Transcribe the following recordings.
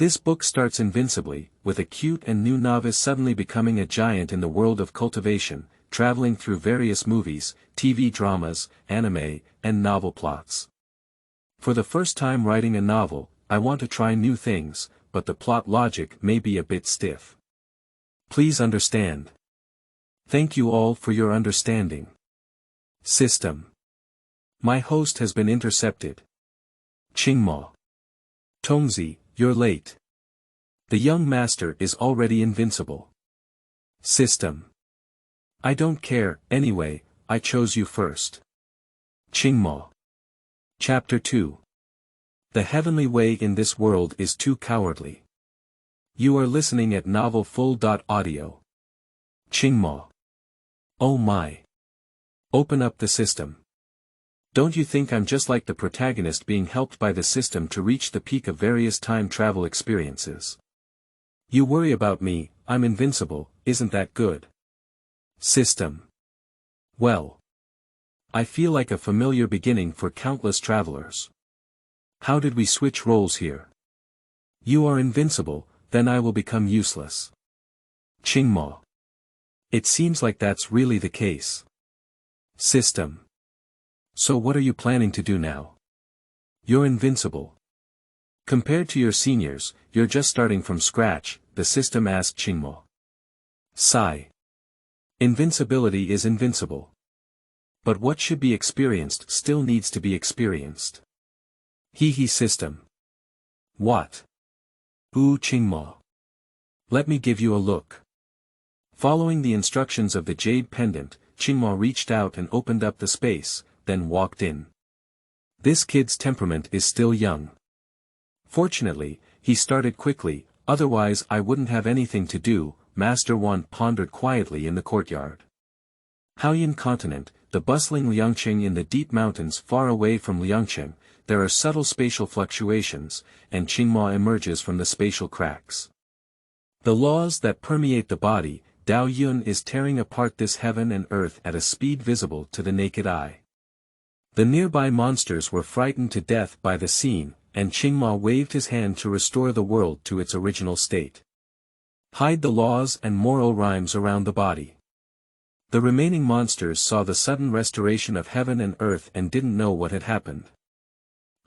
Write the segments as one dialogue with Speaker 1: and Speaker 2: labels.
Speaker 1: This book starts invincibly, with a cute and new novice suddenly becoming a giant in the world of cultivation, traveling through various movies, TV dramas, anime, and novel plots. For the first time writing a novel, I want to try new things, but the plot logic may be a bit stiff. Please understand. Thank you all for your understanding. System. My host has been intercepted. Qingmo. Tongzi, you're late. The young master is already invincible. System. I don't care, anyway, I chose you first. Qingmo. Chapter 2. The heavenly way in this world is too cowardly. You are listening at novelfull.audio. Qingmo. Oh my. Open up the system. Don't you think I'm just like the protagonist being helped by the system to reach the peak of various time travel experiences? You worry about me, I'm invincible, isn't that good? System. Well. I feel like a familiar beginning for countless travelers. How did we switch roles here? You are invincible, then I will become useless. Qingmo. It seems like that's really the case. System. So what are you planning to do now? You're invincible. Compared to your seniors, you're just starting from scratch, the system asked Qingmo. Sigh. Invincibility is invincible. But what should be experienced still needs to be experienced. Hee system. What? Ooh Qingmo. Let me give you a look. Following the instructions of the jade pendant, Qingmo reached out and opened up the space, then walked in. This kid's temperament is still young. Fortunately, he started quickly, otherwise I wouldn't have anything to do, Master One pondered quietly in the courtyard. Haoyan Continent, the bustling Liangqing in the deep mountains far away from Liangqing, there are subtle spatial fluctuations, and Qingmo emerges from the spatial cracks. The laws that permeate the body, Dao Yun is tearing apart this heaven and earth at a speed visible to the naked eye. The nearby monsters were frightened to death by the scene, and Qingmo waved his hand to restore the world to its original state. Hide the laws and moral rhymes around the body. The remaining monsters saw the sudden restoration of heaven and earth and didn't know what had happened.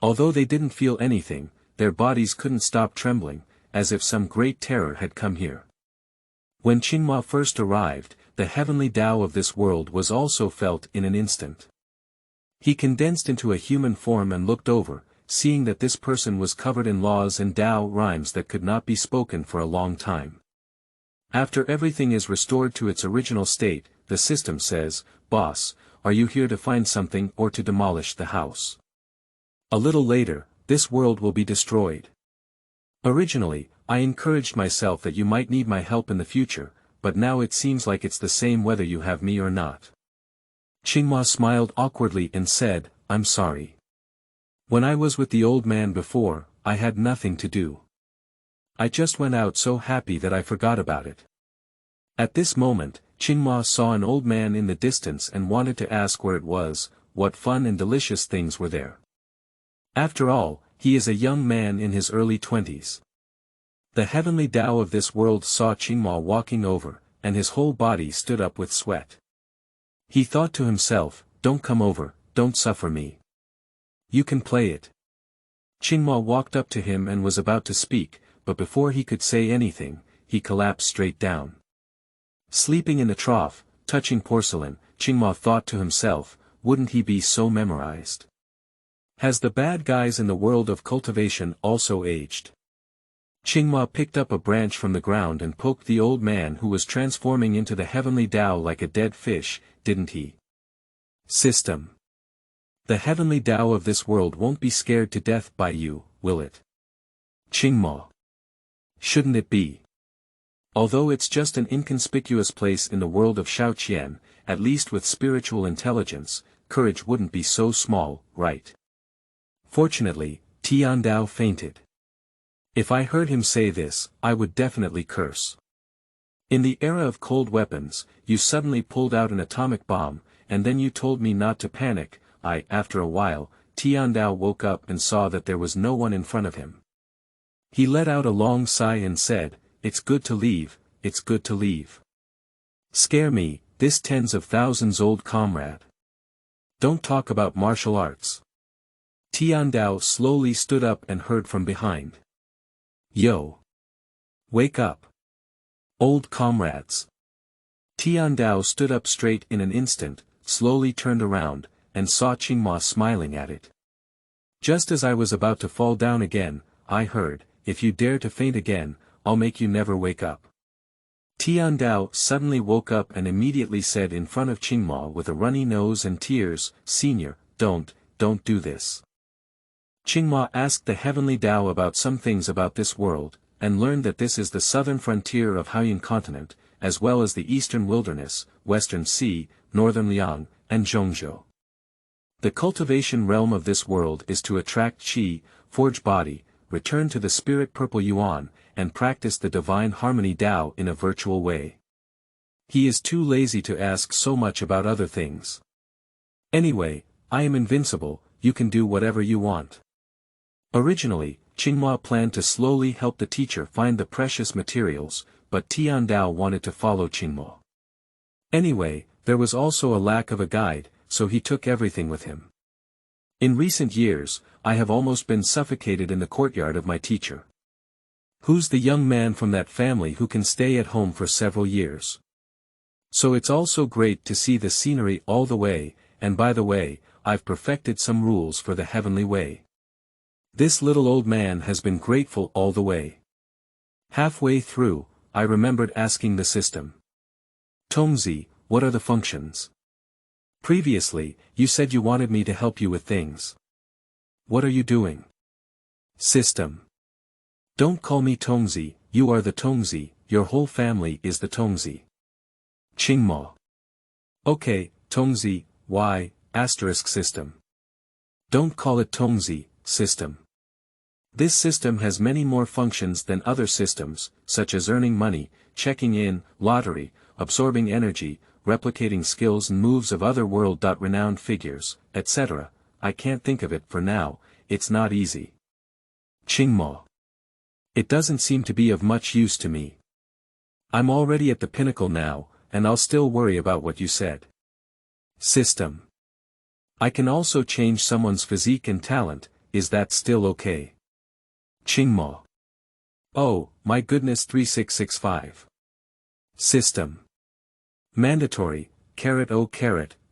Speaker 1: Although they didn't feel anything, their bodies couldn't stop trembling, as if some great terror had come here. When Qingmo first arrived, the heavenly Tao of this world was also felt in an instant. He condensed into a human form and looked over, seeing that this person was covered in laws and Tao rhymes that could not be spoken for a long time. After everything is restored to its original state, the system says, "Boss, are you here to find something or to demolish the house? A little later, this world will be destroyed. Originally, I encouraged myself that you might need my help in the future, but now it seems like it's the same whether you have me or not." Qingmo smiled awkwardly and said, "I'm sorry. When I was with the old man before, I had nothing to do. I just went out so happy that I forgot about it." At this moment, Qingmo saw an old man in the distance and wanted to ask where it was, what fun and delicious things were there. After all, he is a young man in his early 20s. The heavenly Tao of this world saw Qingmo walking over, and his whole body stood up with sweat. He thought to himself, "Don't come over, don't suffer me. You can play it." Qingmo walked up to him and was about to speak, but before he could say anything, he collapsed straight down. Sleeping in the trough, touching porcelain, Qingmo thought to himself, wouldn't he be so memorized? Has the bad guys in the world of cultivation also aged? Qingmo picked up a branch from the ground and poked the old man who was transforming into the heavenly Tao like a dead fish, didn't he? System. The heavenly Tao of this world won't be scared to death by you, will it? Qingmo. Shouldn't it be? Although it's just an inconspicuous place in the world of Shaoqian, at least with spiritual intelligence, courage wouldn't be so small, right? Fortunately, Tiandao fainted. If I heard him say this, I would definitely curse. In the era of cold weapons, you suddenly pulled out an atomic bomb, and then you told me not to panic. After a while, Tiandao woke up and saw that there was no one in front of him. He let out a long sigh and said, "It's good to leave, it's good to leave. Scare me, this tens of thousands old comrade. Don't talk about martial arts." Tiandao slowly stood up and heard from behind. "Yo! Wake up! Old comrades!" Tiandao stood up straight in an instant, slowly turned around, and saw Qingmo smiling at it. "Just as I was about to fall down again, I heard, 'If you dare to faint again, I'll make you never wake up.'" Tiandao suddenly woke up and immediately said in front of Qingmo with a runny nose and tears, "Senior, don't do this." Qingmo asked the heavenly Tao about some things about this world, and learned that this is the southern frontier of Haiyan continent, as well as the eastern wilderness, western sea, northern Liang, and Zhongzhou. The cultivation realm of this world is to attract qi, forge body, return to the spirit purple yuan, and practice the divine harmony Tao in a virtual way. He is too lazy to ask so much about other things. "Anyway, I am invincible, you can do whatever you want." Originally, Qingmo planned to slowly help the teacher find the precious materials, but Tiandao wanted to follow Qingmo. Anyway, there was also a lack of a guide, so he took everything with him. "In recent years, I have almost been suffocated in the courtyard of my teacher. Who's the young man from that family who can stay at home for several years? So it's also great to see the scenery all the way, and by the way, I've perfected some rules for the heavenly way. This little old man has been grateful all the way. Halfway through, I remembered asking the system. Tongzi, what are the functions? Previously, you said you wanted me to help you with things. What are you doing? System. Don't call me Tongzi, you are the Tongzi, your whole family is the Tongzi. Qingmo. Okay, Tongzi, why, asterisk system. Don't call it Tongzi, system. This system has many more functions than other systems, such as earning money, checking in, lottery, absorbing energy, replicating skills and moves of other world-renowned figures, etc. I can't think of it for now, it's not easy. Qingmo. It doesn't seem to be of much use to me. I'm already at the pinnacle now, and I'll still worry about what you said. System. I can also change someone's physique and talent, is that still okay? Qingmo. Oh, my goodness 3665. System. Mandatory,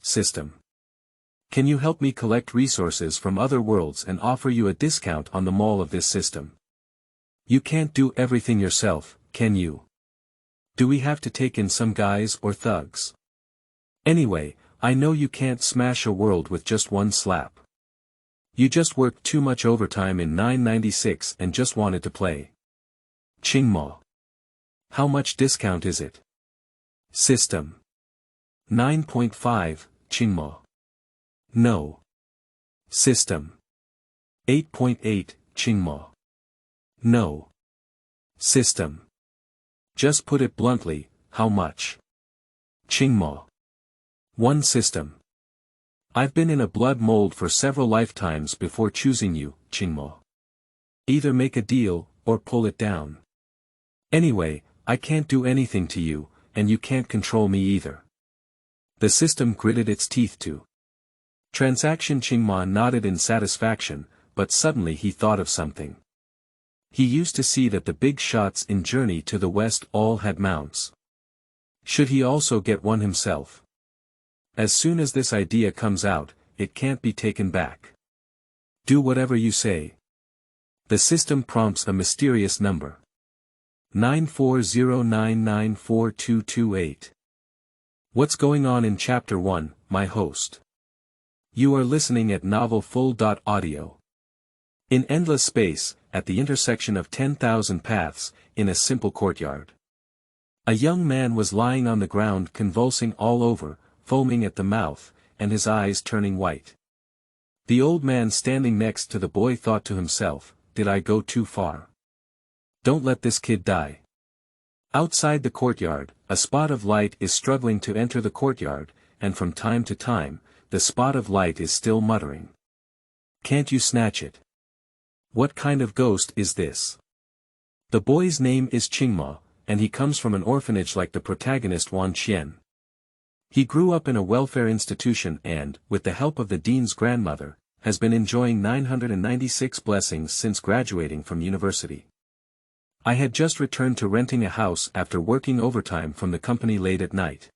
Speaker 1: system. Can you help me collect resources from other worlds and offer you a discount on the mall of this system? You can't do everything yourself, can you? Do we have to take in some guys or thugs? Anyway, I know you can't smash a world with just one slap. You just worked too much overtime in 996 and just wanted to play. Qingmo. How much discount is it? System. 9.5, Qingmo. No. System. 8.8, Qingmo. No. System. Just put it bluntly, how much? Qingmo. One system. I've been in a blood mold for several lifetimes before choosing you, Qingmo. Either make a deal, or pull it down. Anyway, I can't do anything to you, and you can't control me either. The system gritted its teeth too. Transaction. Qingmo nodded in satisfaction, but suddenly he thought of something. He used to see that the big shots in Journey to the West all had mounts. Should he also get one himself? As soon as this idea comes out, it can't be taken back. Do whatever you say. The system prompts a mysterious number. 940994228. What's going on in Chapter 1, my host? You are listening at novelfull.audio. In endless space, at the intersection of 10,000 paths, in a simple courtyard. A young man was lying on the ground convulsing all over, foaming at the mouth, and his eyes turning white. The old man standing next to the boy thought to himself, did I go too far? Don't let this kid die. Outside the courtyard, a spot of light is struggling to enter the courtyard, and from time to time, the spot of light is still muttering. Can't you snatch it? What kind of ghost is this? The boy's name is Qingmo, and he comes from an orphanage like the protagonist Wan Qian. He grew up in a welfare institution and, with the help of the dean's grandmother, has been enjoying 996 blessings since graduating from university. I had just returned to renting a house after working overtime from the company late at night.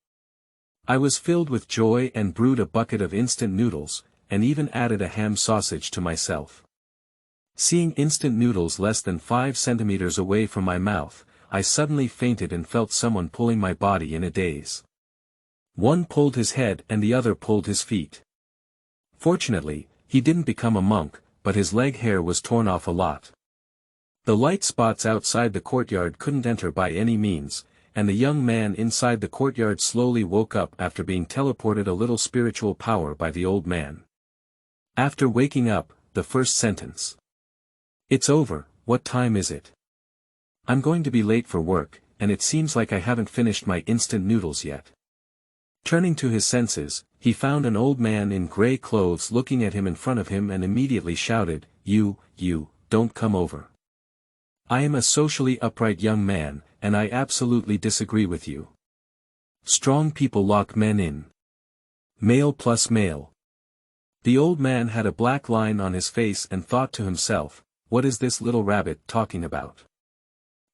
Speaker 1: I was filled with joy and brewed a bucket of instant noodles, and even added a ham sausage to myself. Seeing instant noodles less than 5 centimeters away from my mouth, I suddenly fainted and felt someone pulling my body in a daze. One pulled his head and the other pulled his feet. Fortunately, he didn't become a monk, but his leg hair was torn off a lot. The light spots outside the courtyard couldn't enter by any means, and the young man inside the courtyard slowly woke up after being teleported a little spiritual power by the old man. After waking up, the first sentence. "It's over, what time is it? I'm going to be late for work, and it seems like I haven't finished my instant noodles yet." Turning to his senses, he found an old man in gray clothes looking at him in front of him and immediately shouted, You, don't come over. I am a socially upright young man, and I absolutely disagree with you. Strong people lock men in. Male plus male. The old man had a black line on his face and thought to himself, what is this little rabbit talking about?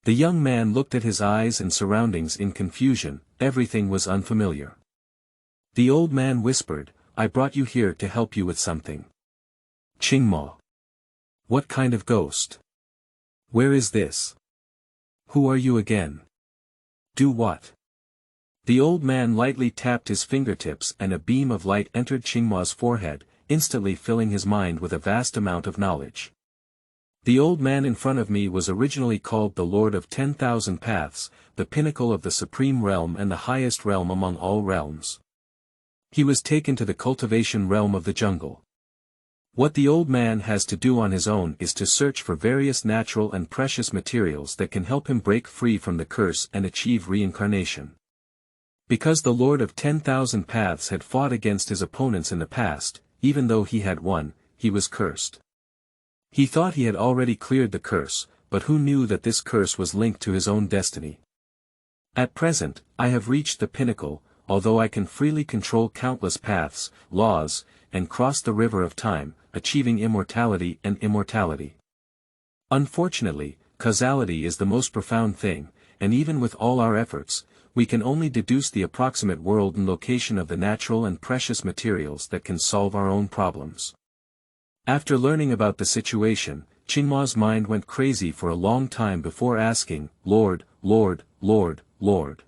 Speaker 1: The young man looked at his eyes and surroundings in confusion, everything was unfamiliar. The old man whispered, I brought you here to help you with something. Qingmo. What kind of ghost? Where is this? Who are you again? Do what? The old man lightly tapped his fingertips and a beam of light entered Qingmo's forehead, instantly filling his mind with a vast amount of knowledge. The old man in front of me was originally called the Lord of 10,000 Paths, the pinnacle of the supreme realm and the highest realm among all realms. He was taken to the cultivation realm of the jungle. What the old man has to do on his own is to search for various natural and precious materials that can help him break free from the curse and achieve reincarnation. Because the Lord of 10,000 Paths had fought against his opponents in the past, even though he had won, he was cursed. He thought he had already cleared the curse, but who knew that this curse was linked to his own destiny? At present, I have reached the pinnacle, although I can freely control countless paths, laws, and cross the river of time, achieving immortality and immortality. Unfortunately, causality is the most profound thing, and even with all our efforts, we can only deduce the approximate world and location of the natural and precious materials that can solve our own problems. After learning about the situation, Qingmo's mind went crazy for a long time before asking, Lord, Lord, Lord, Lord.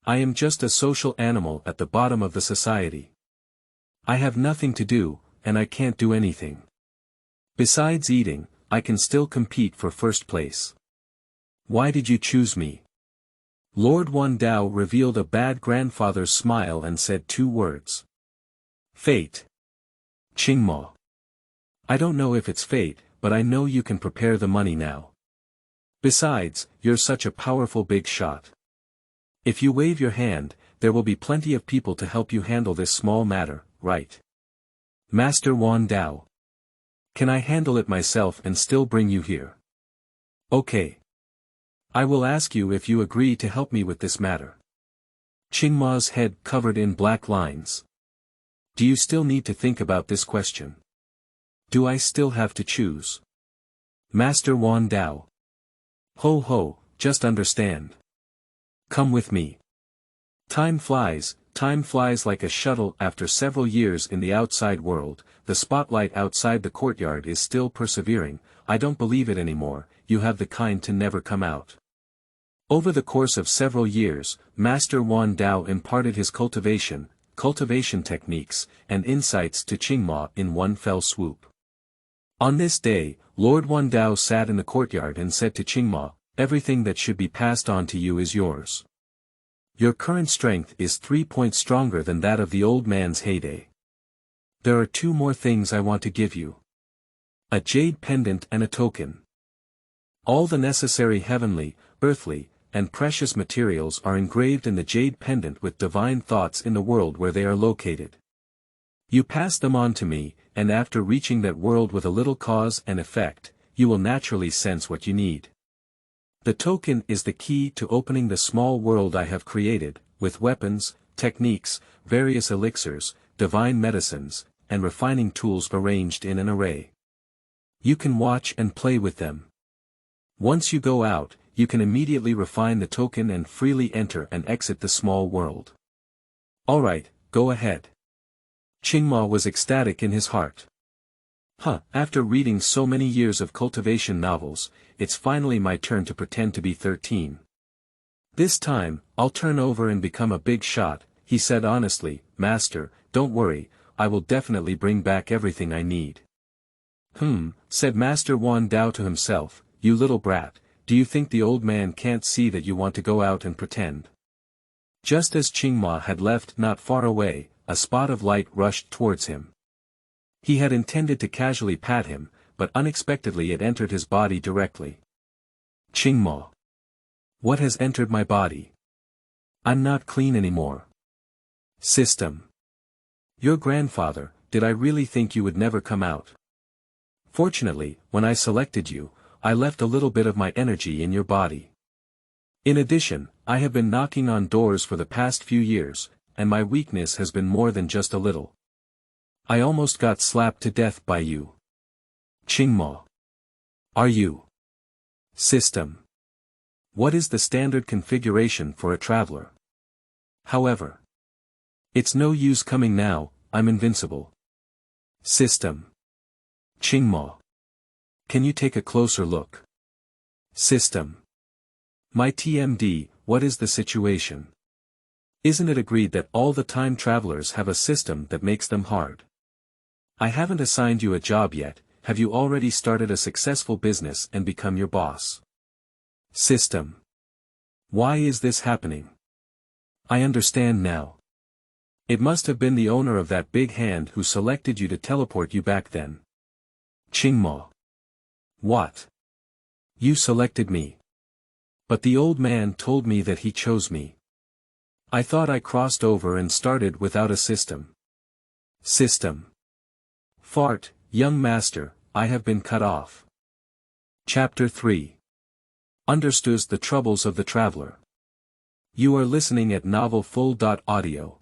Speaker 1: I am just a social animal at the bottom of the society. I have nothing to do, and I can't do anything. Besides eating, I can still compete for first place. Why did you choose me? Lord Wan Dao revealed a bad grandfather's smile and said 2 words. Fate. Qingmo. I don't know if it's fate, but I know you can prepare the money now. Besides, you're such a powerful big shot. If you wave your hand, there will be plenty of people to help you handle this small matter, right? Master Wan Dao. Can I handle it myself and still bring you here? Okay. I will ask you if you agree to help me with this matter. Qingmo's head covered in black lines. Do you still need to think about this question? Do I still have to choose? Master Wan Dao. Ho ho, just understand. Come with me. Time flies like a shuttle. After several years in the outside world, the spotlight outside the courtyard is still persevering. I don't believe it anymore, you have the kind to never come out. Over the course of several years, Master Wan Dao imparted his cultivation techniques, and insights to Qingmo in one fell swoop. On this day, Lord Wan Dao sat in the courtyard and said to Qingmo, everything that should be passed on to you is yours. Your current strength is 3 points stronger than that of the old man's heyday. There are 2 more things I want to give you. A jade pendant and a token. All the necessary heavenly, earthly, and precious materials are engraved in the jade pendant with divine thoughts in the world where they are located. You pass them on to me, and after reaching that world with a little cause and effect, you will naturally sense what you need. The token is the key to opening the small world I have created, with weapons, techniques, various elixirs, divine medicines, and refining tools arranged in an array. You can watch and play with them. Once you go out, you can immediately refine the token and freely enter and exit the small world. Alright, go ahead. Qingmo was ecstatic in his heart. After reading so many years of cultivation novels, it's finally my turn to pretend to be 13. This time, I'll turn over and become a big shot, he said honestly. Master, don't worry, I will definitely bring back everything I need. Said Master Wan Dao to himself, you little brat, do you think the old man can't see that you want to go out and pretend? Just as Qingmo had left not far away, a spot of light rushed towards him. He had intended to casually pat him, but unexpectedly it entered his body directly. Qingmo. What has entered my body? I'm not clean anymore. System. Your grandfather, did I really think you would never come out? Fortunately, when I selected you, I left a little bit of my energy in your body. In addition, I have been knocking on doors for the past few years, and my weakness has been more than just a little. I almost got slapped to death by you. Qingmo. Are you? System. What is the standard configuration for a traveler? However. It's no use coming now, I'm invincible. System. Qingmo. Can you take a closer look? System. My TMD, what is the situation? Isn't it agreed that all the time travelers have a system that makes them hard? I haven't assigned you a job yet, have you already started a successful business and become your boss? System. Why is this happening? I understand now. It must have been the owner of that big hand who selected you to teleport you back then. Qingmo. What? You selected me. But the old man told me that he chose me. I thought I crossed over and started without a system. System. Fart, young master, I have been cut off. Chapter 3. Understoos the troubles of the traveler. You are listening at novelfull.audio.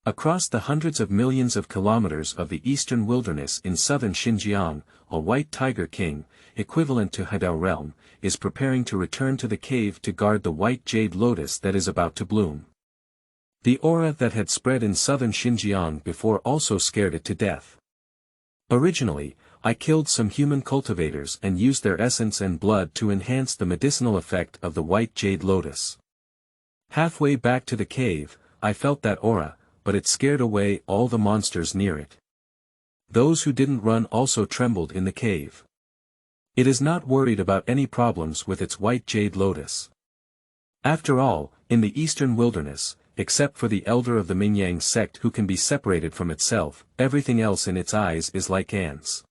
Speaker 1: Across the hundreds of millions of kilometers of the eastern wilderness in southern Xinjiang, a white tiger king, equivalent to Hadao realm, is preparing to return to the cave to guard the white jade lotus that is about to bloom. The aura that had spread in southern Xinjiang before also scared it to death. Originally, I killed some human cultivators and used their essence and blood to enhance the medicinal effect of the white jade lotus. Halfway back to the cave, I felt that aura, but it scared away all the monsters near it. Those who didn't run also trembled in the cave. It is not worried about any problems with its white jade lotus. After all, in the eastern wilderness, except for the elder of the Mingyang sect who can be separated from itself, everything else in its eyes is like ants.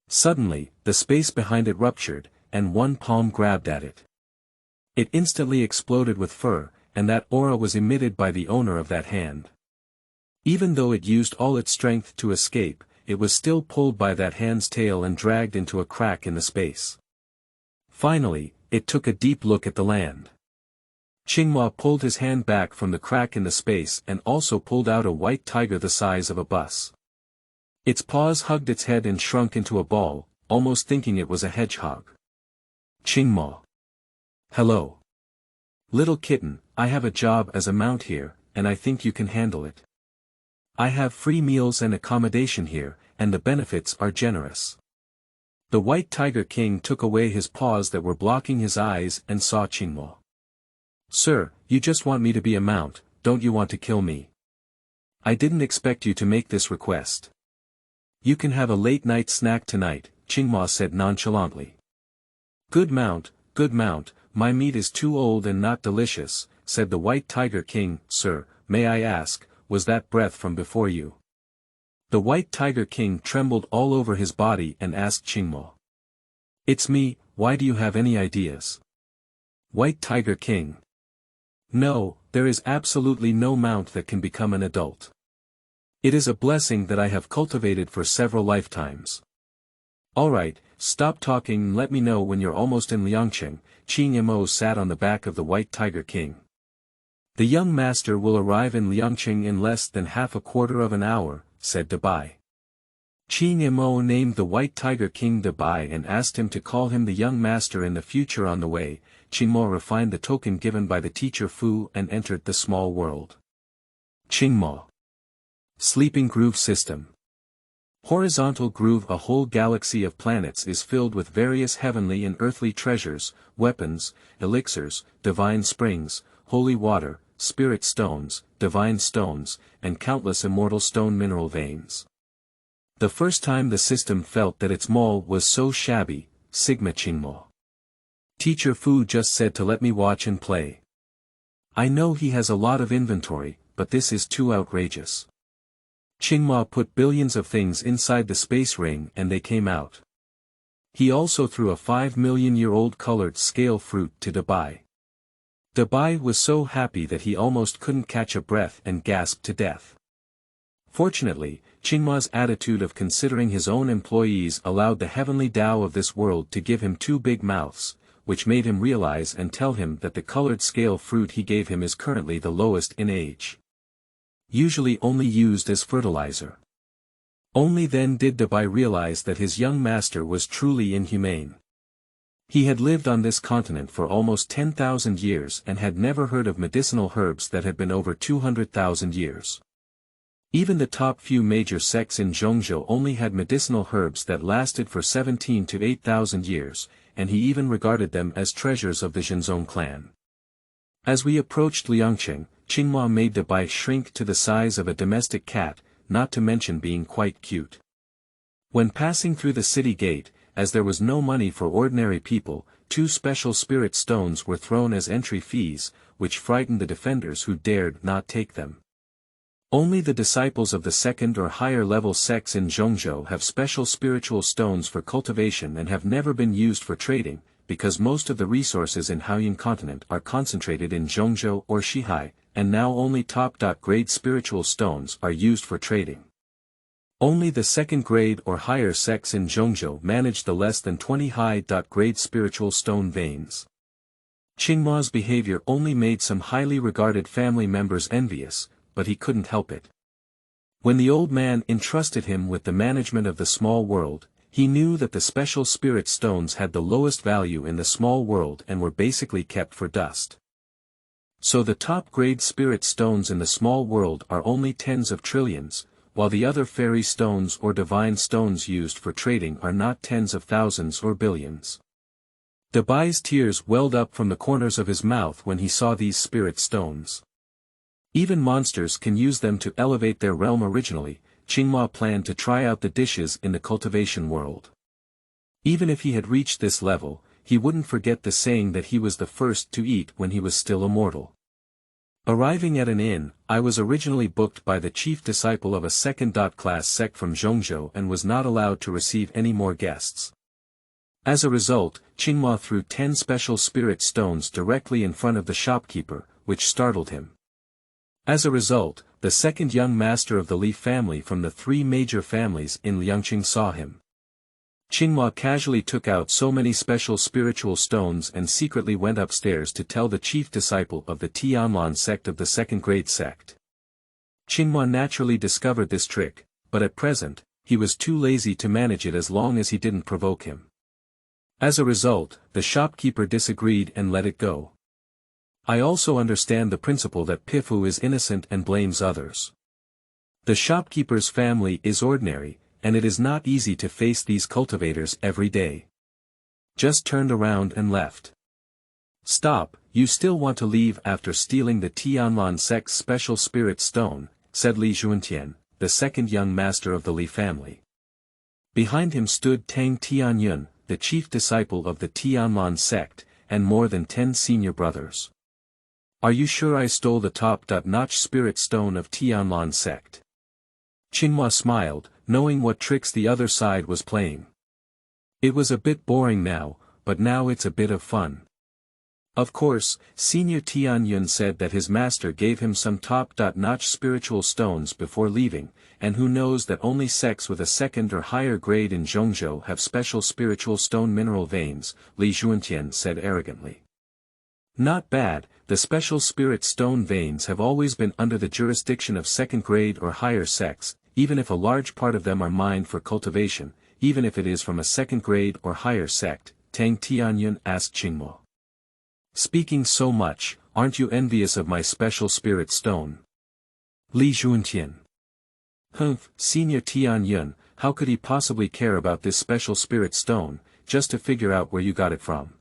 Speaker 1: Suddenly, the space behind it ruptured, and one palm grabbed at it. It instantly exploded with fur, and that aura was emitted by the owner of that hand. Even though it used all its strength to escape, it was still pulled by that hand's tail and dragged into a crack in the space. Finally, it took a deep look at the land. Qingmo pulled his hand back from the crack in the space and also pulled out a white tiger the size of a bus. Its paws hugged its head and shrunk into a ball, almost thinking it was a hedgehog. Qingmo. Hello. Little kitten, I have a job as a mount here, and I think you can handle it. I have free meals and accommodation here, and the benefits are generous. The white tiger king took away his paws that were blocking his eyes and saw Qingmo. Sir, you just want me to be a mount, don't you want to kill me? I didn't expect you to make this request. You can have a late-night snack tonight, Qingmo said nonchalantly. Good mount, my meat is too old and not delicious, said the white tiger king. Sir, may I ask, was that breath from before you? The white tiger king trembled all over his body and asked Qingmo. It's me, why do you have any ideas? White tiger king. No, there is absolutely no mount that can become an adult. It is a blessing that I have cultivated for several lifetimes. Alright, stop talking and let me know when you're almost in Liangqing. Qingmo sat on the back of the White Tiger King. The young master will arrive in Liangqing in less than half a quarter of an hour, said Dabai. Qingmo named the White Tiger King Dabai and asked him to call him the young master in the future. On the way, Qingmo refined the token given by the teacher Fu and entered the small world. Qingmo. Sleeping Groove System. Horizontal groove. A whole galaxy of planets is filled with various heavenly and earthly treasures, weapons, elixirs, divine springs, holy water, spirit stones, divine stones, and countless immortal stone mineral veins. The first time the system felt that its mall was so shabby, Sigma Qingmo. Teacher Fu just said to let me watch and play. I know he has a lot of inventory, but this is too outrageous. Qingmo put billions of things inside the space ring and they came out. He also threw a 5 million-year-old colored scale fruit to Dabai. Dabai was so happy that he almost couldn't catch a breath and gasped to death. Fortunately, Qingmo's attitude of considering his own employees allowed the heavenly Tao of this world to give him 2 big mouths, which made him realize and tell him that the colored scale fruit he gave him is currently the lowest in age. Usually only used as fertilizer. Only then did Dabai realize that his young master was truly inhumane. He had lived on this continent for almost 10,000 years and had never heard of medicinal herbs that had been over 200,000 years. Even the top few major sects in Zhongzhou only had medicinal herbs that lasted for 17 to 8,000 years, and he even regarded them as treasures of the Zhenzong clan. As we approached Liangqing, Qingmo made Dabai shrink to the size of a domestic cat, not to mention being quite cute. When passing through the city gate, as there was no money for ordinary people, 2 special spirit stones were thrown as entry fees, which frightened the defenders who dared not take them. Only the disciples of the second or higher level sects in Zhongzhou have special spiritual stones for cultivation and have never been used for trading, because most of the resources in Haoying continent are concentrated in Zhongzhou or Xihai, and now only top-grade spiritual stones are used for trading. Only the second-grade or higher sects in Zhongzhou manage the less than 20 high-grade spiritual stone veins. Qingmo's behavior only made some highly regarded family members envious, but he couldn't help it. When the old man entrusted him with the management of the small world, he knew that the special spirit stones had the lowest value in the small world and were basically kept for dust. So the top-grade spirit stones in the small world are only tens of trillions, while the other fairy stones or divine stones used for trading are not tens of thousands or billions. Dabai's tears welled up from the corners of his mouth when he saw these spirit stones. Even monsters can use them to elevate their realm. Originally, Qingmo planned to try out the dishes in the cultivation world. Even if he had reached this level, he wouldn't forget the saying that he was the first to eat when he was still immortal. Arriving at an inn, I was originally booked by the chief disciple of a second-class sect from Zhongzhou and was not allowed to receive any more guests. As a result, Qingmo threw 10 special spirit stones directly in front of the shopkeeper, which startled him. As a result, the second young master of the Li family from the 3 major families in Liangqing saw him. Qingmo casually took out so many special spiritual stones and secretly went upstairs to tell the chief disciple of the Tianlan sect of the second-grade sect. Qingmo naturally discovered this trick, but at present, he was too lazy to manage it as long as he didn't provoke him. As a result, the shopkeeper disagreed and let it go. I also understand the principle that Pifu is innocent and blames others. The shopkeeper's family is ordinary, and it is not easy to face these cultivators every day. Just turned around and left. Stop, you still want to leave after stealing the Tianlan sect's special spirit stone, said Li Juantian, the second young master of the Li family. Behind him stood Tang Tianyun, the chief disciple of the Tianlan sect, and more than 10 senior brothers. Are you sure I stole the top-notch spirit stone of Tianlan sect? Qingmo smiled, knowing what tricks the other side was playing. It was a bit boring now, but now it's a bit of fun. Of course, Senior Tianyun said that his master gave him some top-notch spiritual stones before leaving, and who knows that only sects with a second or higher grade in Zhongzhou have special spiritual stone mineral veins, Li Juantian said arrogantly. Not bad, the special spirit stone veins have always been under the jurisdiction of second grade or higher sects, even if a large part of them are mined for cultivation, even if it is from a second grade or higher sect, Tang Tianyun asked Qingmo. Speaking so much, aren't you envious of my special spirit stone? Li Juantian. Humph, Senior Tianyun, how could he possibly care about this special spirit stone, just to figure out where you got it from?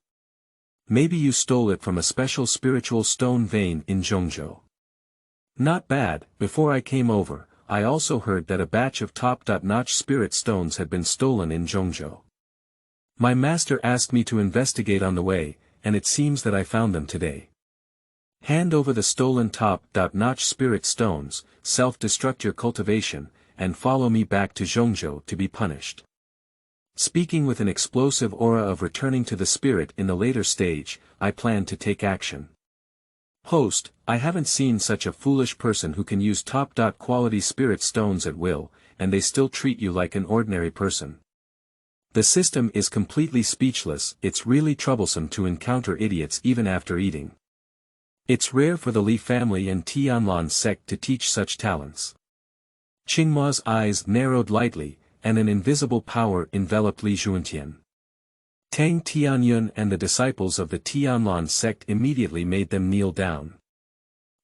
Speaker 1: Maybe you stole it from a special spiritual stone vein in Zhongzhou. Not bad, before I came over, I also heard that a batch of top-notch spirit stones had been stolen in Zhongzhou. My master asked me to investigate on the way, and it seems that I found them today. Hand over the stolen top-notch spirit stones, self-destruct your cultivation, and follow me back to Zhongzhou to be punished. Speaking with an explosive aura of returning to the spirit in the later stage, I plan to take action. Host, I haven't seen such a foolish person who can use top-quality spirit stones at will, and they still treat you like an ordinary person. The system is completely speechless. It's really troublesome to encounter idiots even after eating. It's rare for the Li family and Tianlan sect to teach such talents. Qingmo's eyes narrowed lightly, and an invisible power enveloped Li Juantian. Tang Tianyun and the disciples of the Tianlan sect immediately made them kneel down.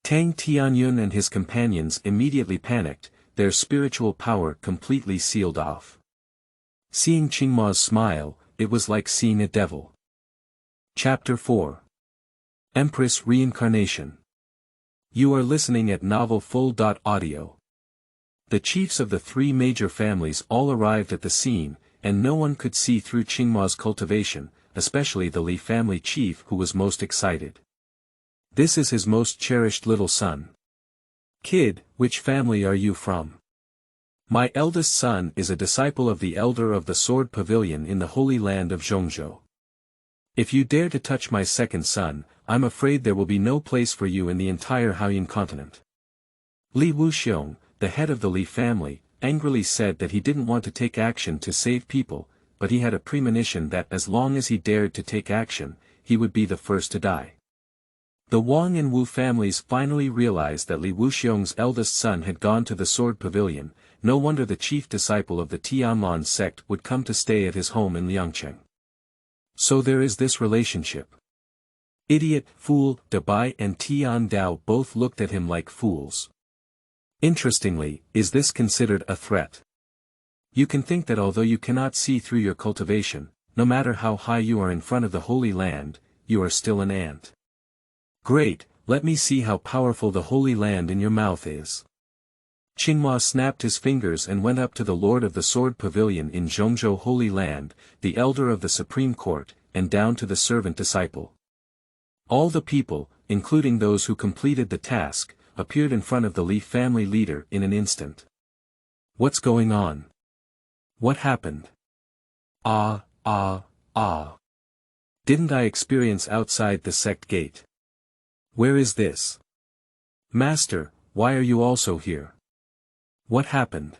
Speaker 1: Tang Tianyun and his companions immediately panicked, their spiritual power completely sealed off. Seeing Qingmo's smile, it was like seeing a devil. Chapter 4. Empress Reincarnation. You are listening at Novel Full.audio. The chiefs of the three major families all arrived at the scene, and no one could see through Qingmo's cultivation, especially the Li family chief who was most excited. This is his most cherished little son. Kid, which family are you from? My eldest son is a disciple of the elder of the Sword Pavilion in the Holy Land of Zhongzhou. If you dare to touch my second son, I'm afraid there will be no place for you in the entire Haoyuan continent. Li Wuxiong, the head of the Li family, angrily said that he didn't want to take action to save people, but he had a premonition that as long as he dared to take action, he would be the first to die. The Wang and Wu families finally realized that Li Wuxiong's eldest son had gone to the Sword Pavilion. No wonder the chief disciple of the Tianlan sect would come to stay at his home in Liangcheng. So there is this relationship. Idiot, fool, Dabai and Tian Dao both looked at him like fools. Interestingly, is this considered a threat? You can think that although you cannot see through your cultivation, no matter how high you are in front of the Holy Land, you are still an ant. Great, let me see how powerful the Holy Land in your mouth is. Qingmo snapped his fingers and went up to the Lord of the Sword Pavilion in Zhongzhou Holy Land, the elder of the Supreme Court, and down to the servant disciple. All the people, including those who completed the task, appeared in front of the Li family leader in an instant. What's going on? What happened? Ah. Didn't I experience outside the sect gate? Where is this? Master, why are you also here? What happened?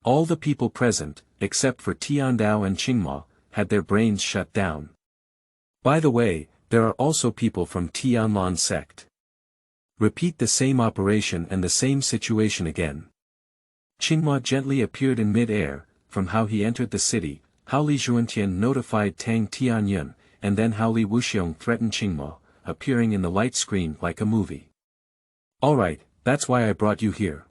Speaker 1: All the people present, except for Tiandao and Qingmo, had their brains shut down. By the way, there are also people from Tianlan sect. Repeat the same operation and the same situation again. Qingmo gently appeared in mid-air, from how he entered the city, how Li Juantian notified Tang Tianyun, and then how Li Wuxiong threatened Qingmo, appearing in the light screen like a movie. Alright, that's why I brought you here.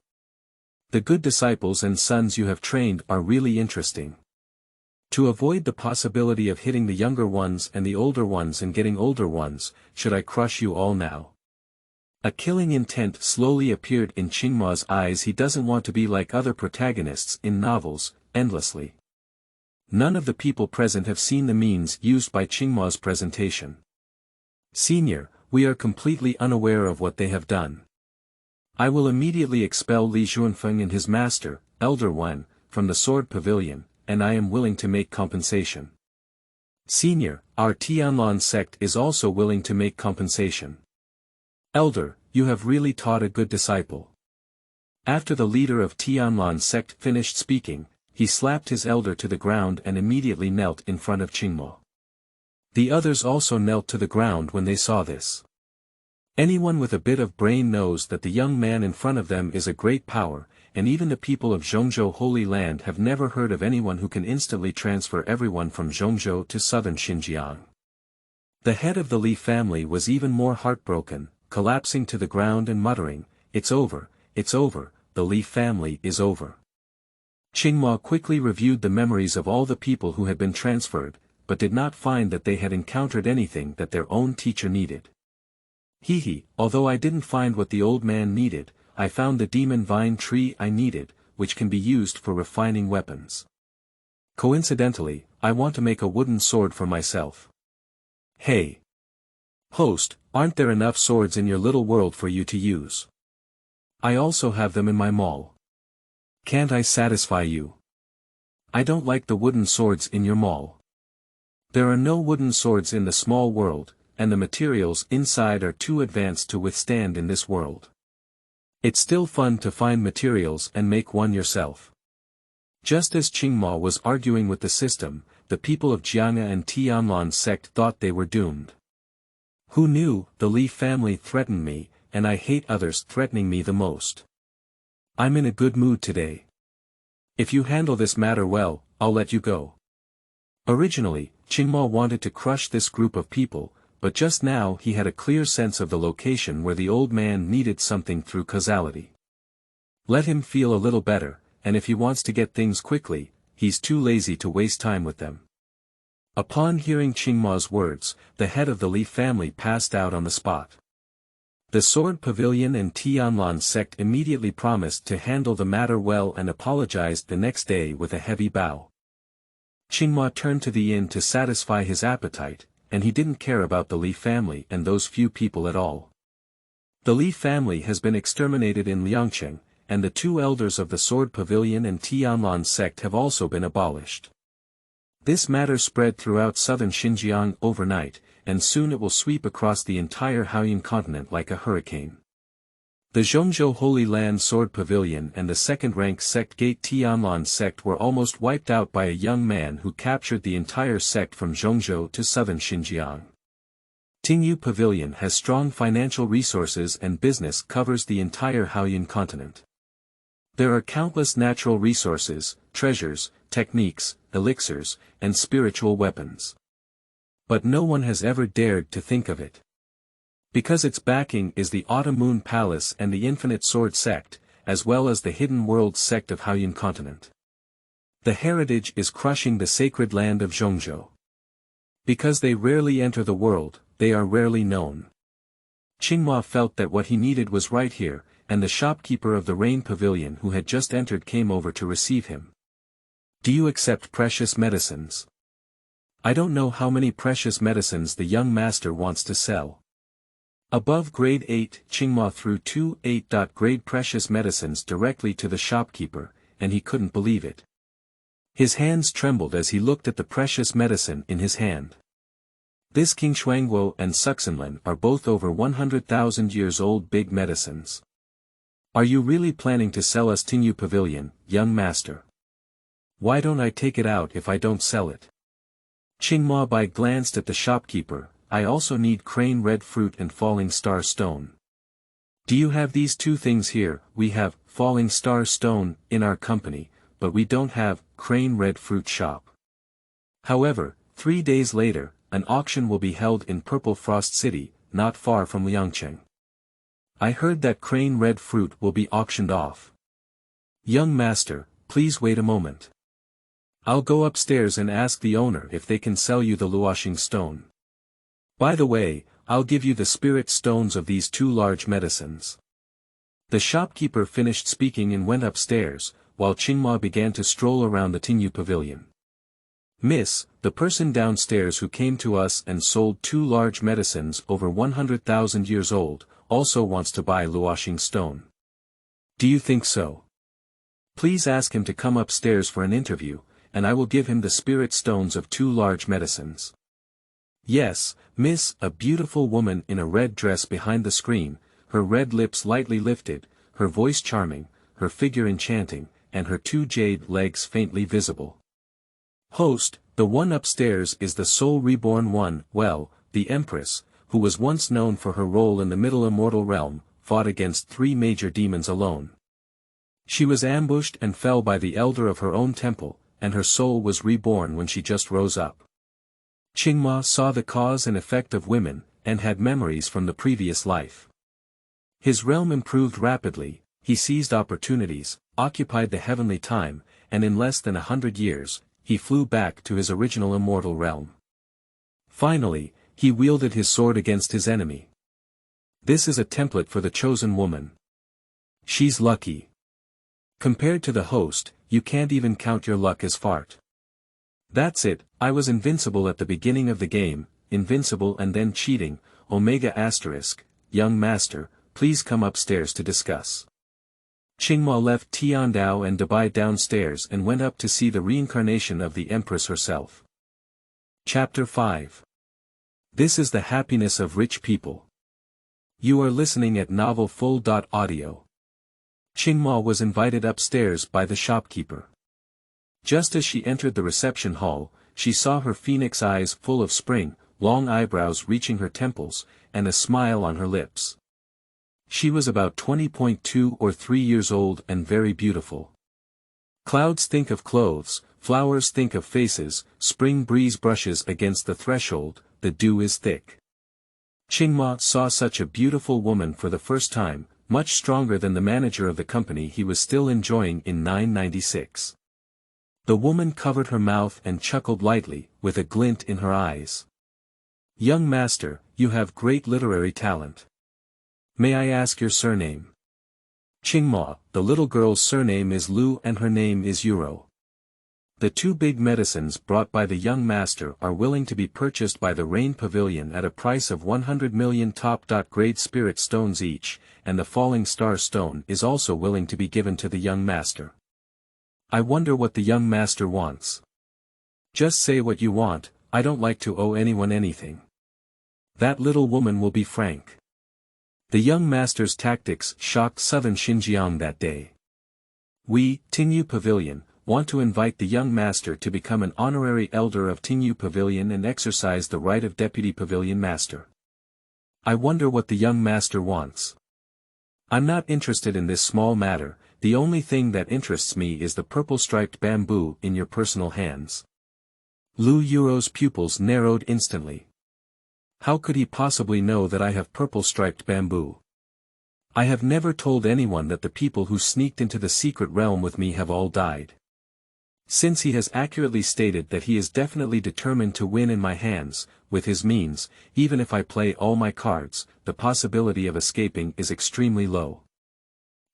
Speaker 1: The good disciples and sons you have trained are really interesting. To avoid the possibility of hitting the younger ones and the older ones and getting older ones, should I crush you all now? A killing intent slowly appeared in Qingmo's eyes. He doesn't want to be like other protagonists in novels, endlessly. None of the people present have seen the means used by Qingmo's presentation. Senior, we are completely unaware of what they have done. I will immediately expel Li Juanfeng and his master, Elder Wen, from the Sword Pavilion, and I am willing to make compensation. Senior, our Tianlan sect is also willing to make compensation. Elder, you have really taught a good disciple. After the leader of Tianlan sect finished speaking, he slapped his elder to the ground and immediately knelt in front of Qingmo. The others also knelt to the ground when they saw this. Anyone with a bit of brain knows that the young man in front of them is a great power, and even the people of Zhongzhou Holy Land have never heard of anyone who can instantly transfer everyone from Zhongzhou to southern Xinjiang. The head of the Li family was even more heartbroken, collapsing to the ground and muttering, "It's over, the Li family is over." Qingmo quickly reviewed the memories of all the people who had been transferred, but did not find that they had encountered anything that their own teacher needed. Although I didn't find what the old man needed, I found the demon vine tree I needed, which can be used for refining weapons. Coincidentally, I want to make a wooden sword for myself. Hey! Host, aren't there enough swords in your little world for you to use? I also have them in my mall. Can't I satisfy you? I don't like the wooden swords in your mall. There are no wooden swords in the small world, and the materials inside are too advanced to withstand in this world. It's still fun to find materials and make one yourself. Just as Qingmo was arguing with the system, the people of Jiang'a and Tianlan sect thought they were doomed. Who knew? The Li family threatened me, and I hate others threatening me the most. I'm in a good mood today. If you handle this matter well, I'll let you go. Originally, Qingmo wanted to crush this group of people, but just now he had a clear sense of the location where the old man needed something through causality. Let him feel a little better, and if he wants to get things quickly, he's too lazy to waste time with them. Upon hearing Qingmo's words, the head of the Li family passed out on the spot. The Sword Pavilion and Tianlan sect immediately promised to handle the matter well and apologized the next day with a heavy bow. Qingmo turned to the inn to satisfy his appetite, and he didn't care about the Li family and those few people at all. The Li family has been exterminated in Liangcheng, and the two elders of the Sword Pavilion and Tianlan sect have also been abolished. This matter spread throughout southern Xinjiang overnight, and soon it will sweep across the entire Haoyuan continent like a hurricane. The Zhongzhou Holy Land Sword Pavilion and the second-rank sect Gate Tianlan sect were almost wiped out by a young man who captured the entire sect from Zhongzhou to southern Xinjiang. Qingmo Pavilion has strong financial resources and business covers the entire Haoyuan continent. There are countless natural resources, treasures, techniques, elixirs, and spiritual weapons. But no one has ever dared to think of it. Because its backing is the Autumn Moon Palace and the Infinite Sword sect, as well as the Hidden Worlds sect of Haoyuan continent. The heritage is crushing the sacred land of Zhongzhou. Because they rarely enter the world, they are rarely known. Qingmo felt that what he needed was right here, and the shopkeeper of the Rain Pavilion who had just entered came over to receive him. Do you accept precious medicines? I don't know how many precious medicines the young master wants to sell. Above grade 8, Qingmo threw 2 8-grade precious medicines directly to the shopkeeper, and he couldn't believe it. His hands trembled as he looked at the precious medicine in his hand. This King Shuangguo and Suxinlen are both over 100,000 years old big medicines. Are you really planning to sell us Qingmo Pavilion, young master? Why don't I take it out if I don't sell it? Qingmo glanced at the shopkeeper. I also need crane red fruit and falling star stone. Do you have these two things here? We have falling star stone in our company, but we don't have crane red fruit shop. However, 3 days later, an auction will be held in Purple Frost City, not far from Liangcheng. I heard that crane red fruit will be auctioned off. Young master, please wait a moment. I'll go upstairs and ask the owner if they can sell you the Luoxing stone. By the way, I'll give you the spirit stones of these 2 large medicines. The shopkeeper finished speaking and went upstairs, while Qingmo began to stroll around the Qingmo Pavilion. Miss, the person downstairs who came to us and sold 2 large medicines over 100,000 years old, also wants to buy Luoxing stone. Do you think so? Please ask him to come upstairs for an interview, and I will give him the spirit stones of 2 large medicines. Yes, miss, a beautiful woman in a red dress behind the screen, her red lips lightly lifted, her voice charming, her figure enchanting, and her two jade legs faintly visible. Host, the one upstairs is the soul reborn one, well, the Empress, who was once known for her role in the middle immortal realm, fought against 3 major demons alone. She was ambushed and fell by the elder of her own temple, and her soul was reborn when she just rose up. Qingmo saw the cause and effect of women, and had memories from the previous life. His realm improved rapidly, he seized opportunities, occupied the heavenly time, and in less than 100 years, he flew back to his original immortal realm. Finally, he wielded his sword against his enemy. This is a template for the chosen woman. She's lucky. Compared to the host, you can't even count your luck as fart. That's it, I was invincible at the beginning of the game, invincible and then cheating, Omega asterisk, young master, please come upstairs to discuss. Qingmo left Tiandao and Dabai downstairs and went up to see the reincarnation of the Empress herself. Chapter 5. This is the happiness of rich people. You are listening at novelfull.audio. Qingmo was invited upstairs by the shopkeeper. Just as she entered the reception hall, she saw her phoenix eyes full of spring, long eyebrows reaching her temples, and a smile on her lips. She was about 20.2 or 3 years old and very beautiful. Clouds think of clothes, flowers think of faces, spring breeze brushes against the threshold, the dew is thick. Qingmo saw such a beautiful woman for the first time, much stronger than the manager of the company he was still enjoying in 996. The woman covered her mouth and chuckled lightly, with a glint in her eyes. Young master, you have great literary talent. May I ask your surname? Qingmo, the little girl's surname is Lu and her name is Euro. The 2 big medicines brought by the young master are willing to be purchased by the Rain Pavilion at a price of 100 million top-grade spirit stones each, and the Falling Star Stone is also willing to be given to the young master. I wonder what the young master wants. Just say what you want, I don't like to owe anyone anything. That little woman will be frank. The young master's tactics shocked southern Xinjiang that day. We, Qingmo Pavilion, want to invite the young master to become an honorary elder of Qingmo Pavilion and exercise the right of deputy pavilion master. I wonder what the young master wants. I'm not interested in this small matter, the only thing that interests me is the purple-striped bamboo in your personal hands. Lu Yuro's pupils narrowed instantly. How could he possibly know that I have purple-striped bamboo? I have never told anyone that the people who sneaked into the secret realm with me have all died. Since he has accurately stated that he is definitely determined to win in my hands, with his means, even if I play all my cards, the possibility of escaping is extremely low.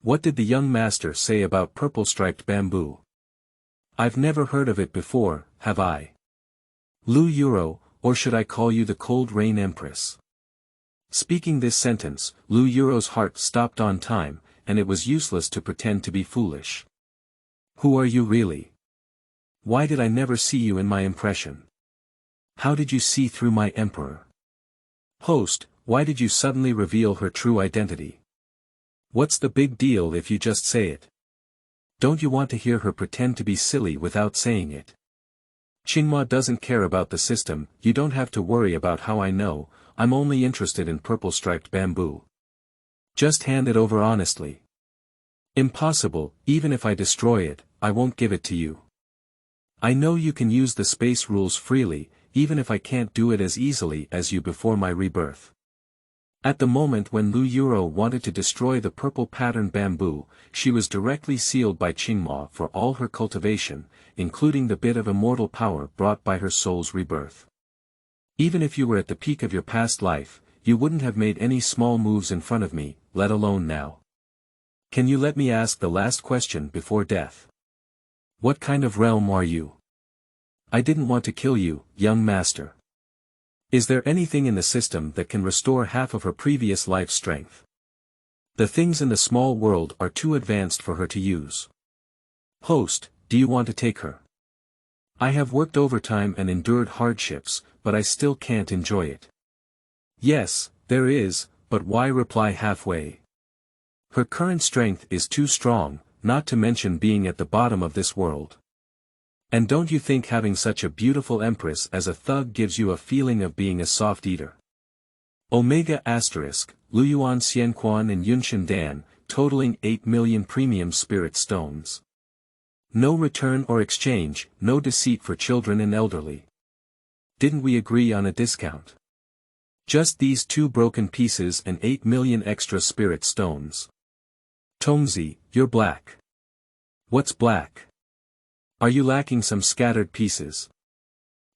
Speaker 1: What did the young master say about purple-striped bamboo? I've never heard of it before, have I? Lu Yuro, or should I call you the Cold Rain Empress? Speaking this sentence, Lu Yuro's heart stopped on time, and it was useless to pretend to be foolish. Who are you really? Why did I never see you in my impression? How did you see through my emperor? Host, why did you suddenly reveal her true identity? What's the big deal if you just say it? Don't you want to hear her pretend to be silly without saying it? Qingmo doesn't care about the system, you don't have to worry about how I know, I'm only interested in purple-striped bamboo. Just hand it over honestly. Impossible, even if I destroy it, I won't give it to you. I know you can use the space rules freely, even if I can't do it as easily as you before my rebirth. At the moment when Lu Yuro wanted to destroy the purple pattern bamboo, she was directly sealed by Qingmo for all her cultivation, including the bit of immortal power brought by her soul's rebirth. Even if you were at the peak of your past life, you wouldn't have made any small moves in front of me, let alone now. Can you let me ask the last question before death? What kind of realm are you? I didn't want to kill you, young master. Is there anything in the system that can restore half of her previous life's strength? The things in the small world are too advanced for her to use. Host, do you want to take her? I have worked overtime and endured hardships, but I still can't enjoy it. Yes, there is, but why reply halfway? Her current strength is too strong, not to mention being at the bottom of this world. And don't you think having such a beautiful empress as a thug gives you a feeling of being a soft eater? Omega asterisk, Luyuan Xianquan and Yunshan Dan, totaling 8 million premium spirit stones. No return or exchange, no deceit for children and elderly. Didn't we agree on a discount? Just these 2 broken pieces and 8 million extra spirit stones. Tongzi, you're black. What's black? Are you lacking some scattered pieces?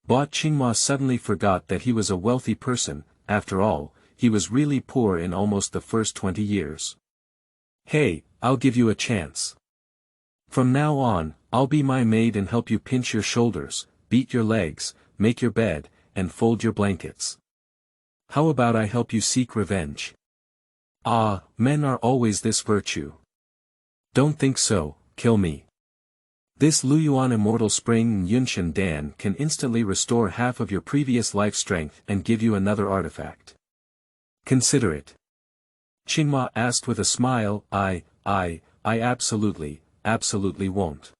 Speaker 1: Qingmo suddenly forgot that he was a wealthy person. After all, he was really poor in almost the first 20 years. Hey, I'll give you a chance. From now on, I'll be my maid and help you pinch your shoulders, beat your legs, make your bed, and fold your blankets. How about I help you seek revenge? Ah, men are always this virtue. Don't think so, kill me. This Luyuan Immortal Spring Yunshan Dan can instantly restore half of your previous life strength and give you another artifact. Consider it. Qingmo asked with a smile. I absolutely won't.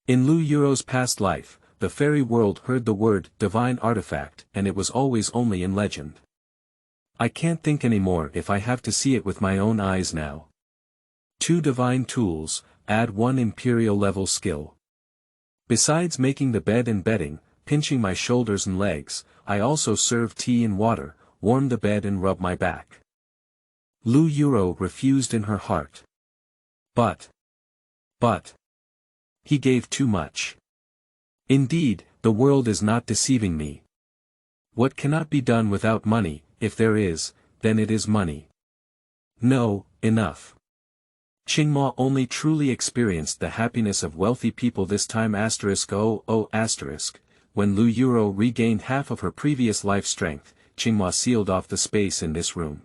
Speaker 1: In Lu Yuro's past life, the fairy world heard the word divine artifact and it was always only in legend. I can't think anymore if I have to see it with my own eyes now. 2 divine tools, add 1 imperial level skill. Besides making the bed and bedding, pinching my shoulders and legs, I also serve tea and water, warm the bed and rub my back. Lu Yuro refused in her heart. But. He gave too much. Indeed, the world is not deceiving me. What cannot be done without money, if there is, then it is money. No, enough. Qingmo only truly experienced the happiness of wealthy people this time *0 when Lu Yuro regained half of her previous life strength. Qingmo sealed off the space in this room.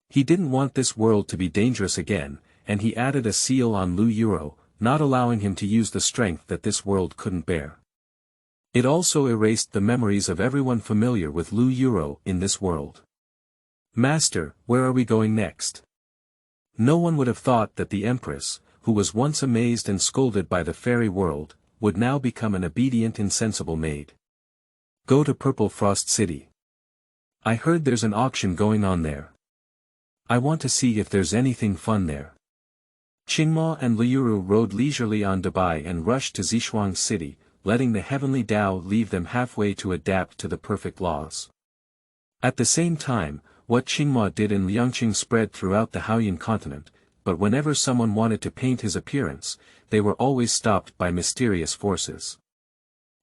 Speaker 1: He didn't want this world to be dangerous again, and he added a seal on Lu Yuro, not allowing him to use the strength that this world couldn't bear. It also erased the memories of everyone familiar with Lu Yuro in this world. Master, where are we going next? No one would have thought that the Empress, who was once amazed and scolded by the fairy world, would now become an obedient insensible maid. Go to Purple Frost City. I heard there's an auction going on there. I want to see if there's anything fun there. Qingmo and Liyuru rode leisurely on Dubai and rushed to Zishuang City, letting the heavenly Tao leave them halfway to adapt to the perfect laws. At the same time, what Qingmo did in Liangqing spread throughout the Haoyan continent, but whenever someone wanted to paint his appearance, they were always stopped by mysterious forces.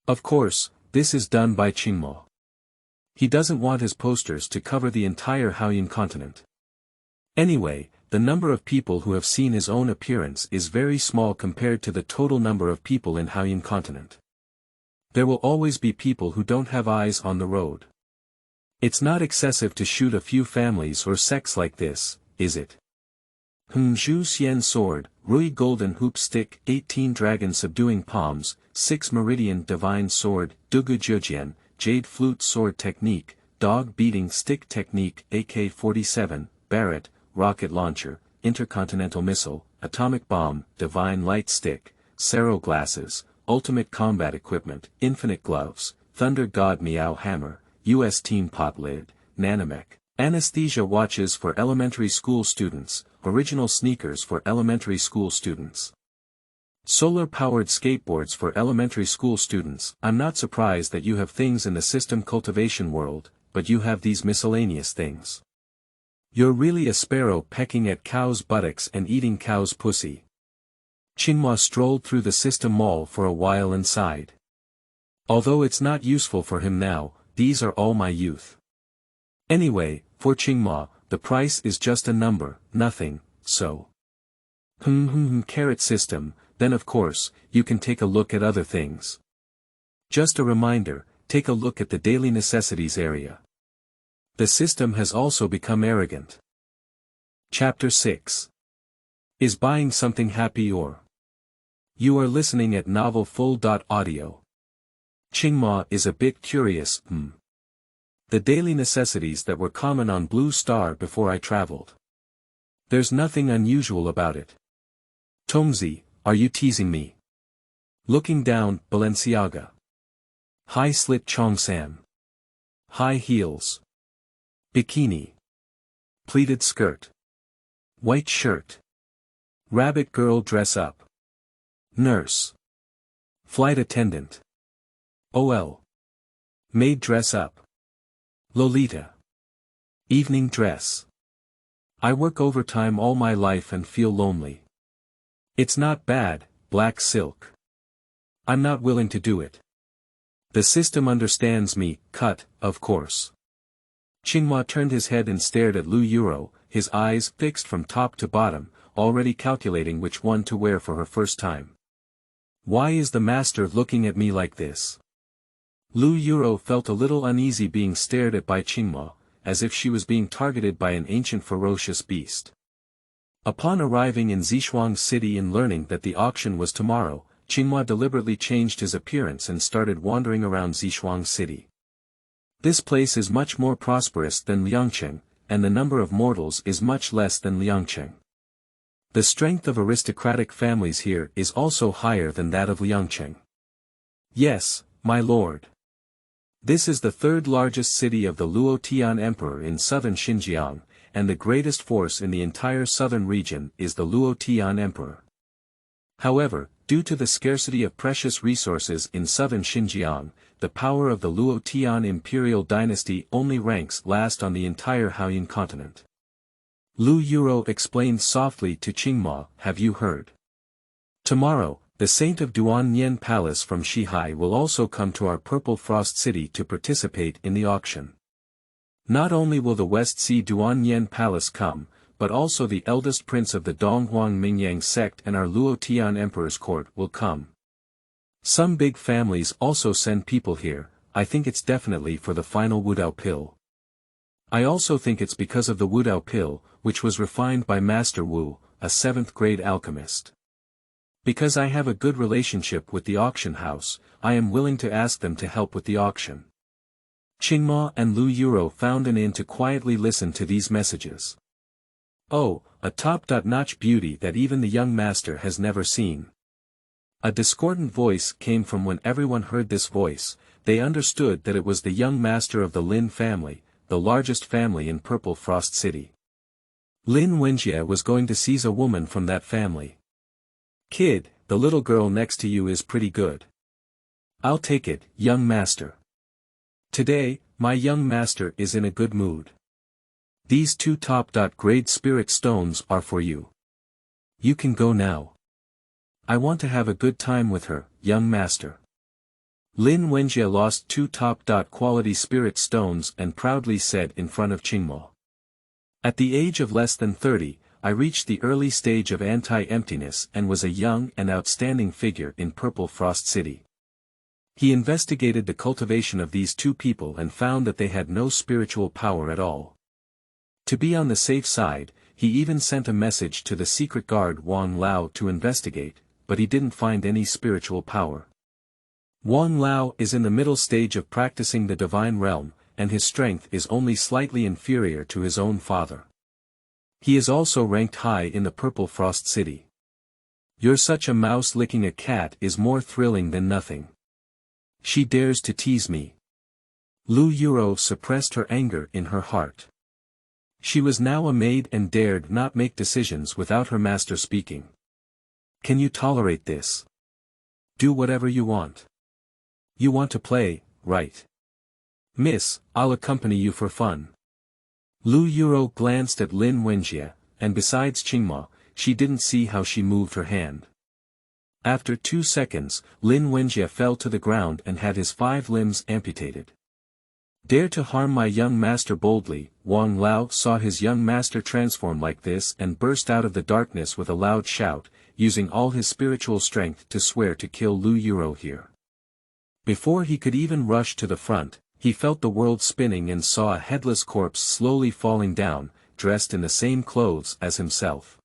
Speaker 1: Of course, this is done by Qingmo. He doesn't want his posters to cover the entire Haoyan continent. Anyway, the number of people who have seen his own appearance is very small compared to the total number of people in Haoyan continent. There will always be people who don't have eyes on the road. It's not excessive to shoot a few families or sects like this, is it? Zhu Xian Sword, Rui Golden Hoop Stick, 18 Dragon Subduing Palms, 6 Meridian Divine Sword, Dugu Jujian, Jade Flute Sword Technique, Dog Beating Stick Technique, AK-47, Barrett, Rocket Launcher, Intercontinental Missile, Atomic Bomb, Divine Light Stick, Sero Glasses, Ultimate Combat Equipment, Infinite Gloves, Thunder God Meow Hammer, U.S. Team Pot Lid, Nanomech, Anesthesia Watches for Elementary School Students, Original Sneakers for Elementary School Students. Solar-powered skateboards for elementary school students. I'm not surprised that you have things in the system cultivation world, but you have these miscellaneous things. You're really a sparrow pecking at cows' buttocks and eating cows' pussy. Qingmo strolled through the system mall for a while and sighed. Although it's not useful for him now, these are all my youth. Anyway, for Qingmo, the price is just a number, nothing, so. Carrot system, then of course, you can take a look at other things. Just a reminder, take a look at the daily necessities area. The system has also become arrogant. Chapter 6. Is buying something happy or? You are listening at novelfull.audio. Qingmo is a bit curious, The daily necessities that were common on Blue Star before I traveled. There's nothing unusual about it. Tongzi, are you teasing me? Looking down, Balenciaga. High slit Chongsan. High heels. Bikini. Pleated skirt. White shirt. Rabbit girl dress up. Nurse. Flight attendant. OL. Maid dress up. Lolita. Evening dress. I work overtime all my life and feel lonely. It's not bad, black silk. I'm not willing to do it. The system understands me, cut, of course. Qingmo turned his head and stared at Lu Yuro, his eyes fixed from top to bottom, already calculating which one to wear for her first time. Why is the master looking at me like this? Lu Yuro felt a little uneasy being stared at by Qingmo, as if she was being targeted by an ancient ferocious beast. Upon arriving in Zishuang City and learning that the auction was tomorrow, Qingmo deliberately changed his appearance and started wandering around Zishuang City. This place is much more prosperous than Liangcheng, and the number of mortals is much less than Liangcheng. The strength of aristocratic families here is also higher than that of Liangcheng. Yes, my lord. This is the third largest city of the Luotian Emperor in southern Xinjiang, and the greatest force in the entire southern region is the Luotian Emperor. However, due to the scarcity of precious resources in southern Xinjiang, the power of the Luotian imperial dynasty only ranks last on the entire Haoyan continent. Lu Yuro explained softly to Qingmo, have you heard? Tomorrow, the Saint of Duanyan Palace from Shihai will also come to our Purple Frost City to participate in the auction. Not only will the West Sea Duanyan Palace come, but also the eldest prince of the Donghuang Mingyang sect and our Luotian Emperor's court will come. Some big families also send people here. I think it's definitely for the final Wudao pill. I also think it's because of the Wudao pill, which was refined by Master Wu, a 7th grade alchemist. Because I have a good relationship with the auction house, I am willing to ask them to help with the auction. Qingmo and Lu Yuro found an inn to quietly listen to these messages. Oh, a top-notch beauty that even the young master has never seen. A discordant voice came from when everyone heard this voice. They understood that it was the young master of the Lin family, the largest family in Purple Frost City. Lin Wenjie was going to seize a woman from that family. Kid, the little girl next to you is pretty good. I'll take it, young master. Today, my young master is in a good mood. These 2 top-grade spirit stones are for you. You can go now. I want to have a good time with her, young master. Lin Wenjie lost 2 top-quality spirit stones and proudly said in front of Qingmo. At the age of less than 30, I reached the early stage of anti-emptiness and was a young and outstanding figure in Purple Frost City. He investigated the cultivation of these 2 people and found that they had no spiritual power at all. To be on the safe side, he even sent a message to the secret guard Wang Lao to investigate, but he didn't find any spiritual power. Wang Lao is in the middle stage of practicing the divine realm, and his strength is only slightly inferior to his own father. He is also ranked high in the Purple Frost City. You're such a mouse licking a cat is more thrilling than nothing. She dares to tease me. Lu Yuro suppressed her anger in her heart. She was now a maid and dared not make decisions without her master speaking. Can you tolerate this? Do whatever you want. You want to play, right? Miss, I'll accompany you for fun. Lu Yuro glanced at Lin Wenjie, and besides Qingmo, she didn't see how she moved her hand. After 2 seconds, Lin Wenjie fell to the ground and had his 5 limbs amputated. Dare to harm my young master boldly. Wang Lao saw his young master transform like this and burst out of the darkness with a loud shout, using all his spiritual strength to swear to kill Lu Yuro here. Before he could even rush to the front, he felt the world spinning and saw a headless corpse slowly falling down, dressed in the same clothes as himself.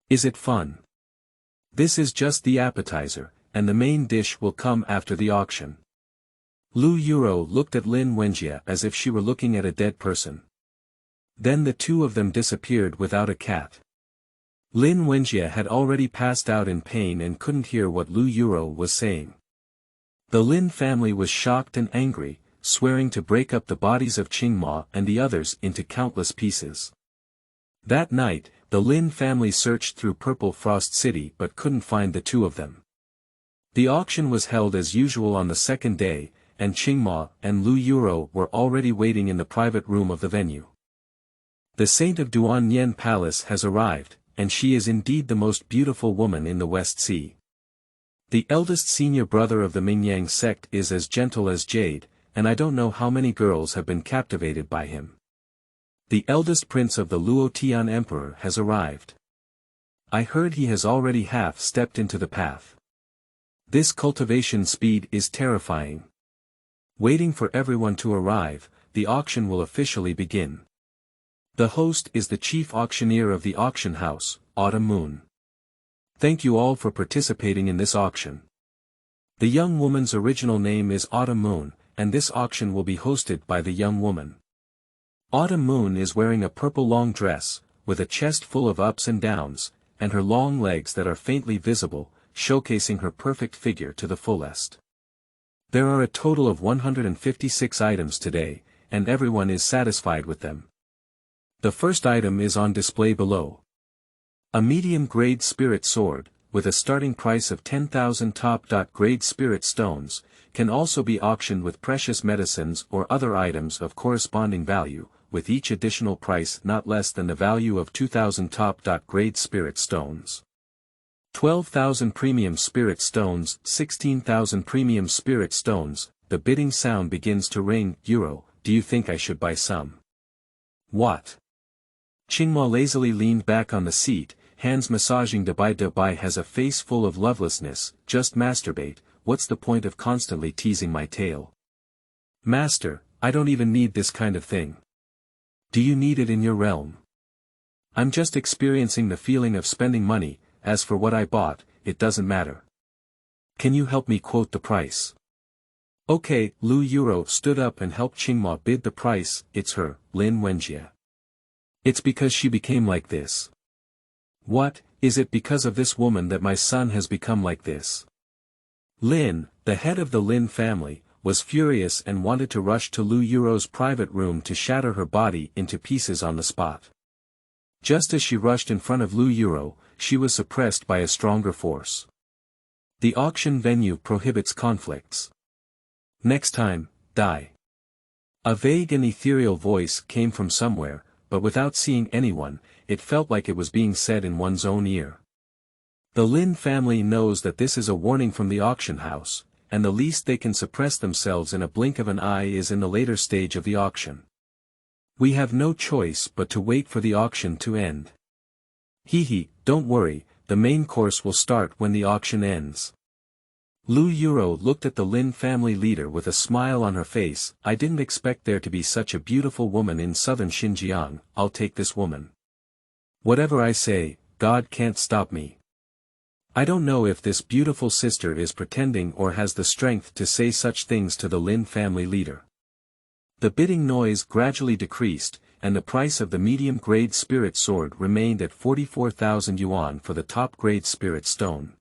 Speaker 1: Is it fun? This is just the appetizer, and the main dish will come after the auction. Lu Yuro looked at Lin Wenjie as if she were looking at a dead person. Then the two of them disappeared without a cat. Lin Wenjie had already passed out in pain and couldn't hear what Lu Yuro was saying. The Lin family was shocked and angry, swearing to break up the bodies of Qingmo and the others into countless pieces. That night, the Lin family searched through Purple Frost City but couldn't find the two of them. The auction was held as usual on the second day, and Qingmo and Lu Yuro were already waiting in the private room of the venue. The Saint of Duanyen Palace has arrived, and she is indeed the most beautiful woman in the West Sea. The eldest senior brother of the Mingyang sect is as gentle as jade, and I don't know how many girls have been captivated by him. The eldest prince of the Luotian Emperor has arrived. I heard he has already half-stepped into the path. This cultivation speed is terrifying. Waiting for everyone to arrive, the auction will officially begin. The host is the chief auctioneer of the auction house, Autumn Moon. Thank you all for participating in this auction. The young woman's original name is Autumn Moon, and this auction will be hosted by the young woman. Autumn Moon is wearing a purple long dress, with a chest full of ups and downs, and her long legs that are faintly visible, showcasing her perfect figure to the fullest. There are a total of 156 items today, and everyone is satisfied with them. The first item is on display below. A medium-grade spirit sword, with a starting price of 10,000 top-grade spirit stones, can also be auctioned with precious medicines or other items of corresponding value, with each additional price not less than the value of 2,000 top-grade spirit stones. 12,000 premium spirit stones, 16,000 premium spirit stones, the bidding sound begins to ring. Euro, do you think I should buy some? What? Qingmo lazily leaned back on the seat, hands massaging Dabai has a face full of lovelessness. Just masturbate, what's the point of constantly teasing my tail? Master, I don't even need this kind of thing. Do you need it in your realm? I'm just experiencing the feeling of spending money, as for what I bought, it doesn't matter. Can you help me quote the price? Okay, Lu Yuro stood up and helped Qingmo bid the price. It's her, Lin Wenjie. It's because she became like this. What, is it because of this woman that my son has become like this? Lin, the head of the Lin family, was furious and wanted to rush to Lu Yuro's private room to shatter her body into pieces on the spot. Just as she rushed in front of Lu Yuro, she was suppressed by a stronger force. The auction venue prohibits conflicts. Next time, die. A vague and ethereal voice came from somewhere, but without seeing anyone, it felt like it was being said in one's own ear. The Lin family knows that this is a warning from the auction house, and the least they can suppress themselves in a blink of an eye is in the later stage of the auction. We have no choice but to wait for the auction to end. Hee, don't worry, the main course will start when the auction ends. Lu Yuro looked at the Lin family leader with a smile on her face. I didn't expect there to be such a beautiful woman in southern Xinjiang. I'll take this woman. Whatever I say, God can't stop me. I don't know if this beautiful sister is pretending or has the strength to say such things to the Lin family leader. The bidding noise gradually decreased, and the price of the medium-grade spirit sword remained at 44,000 yuan for the top-grade spirit stone.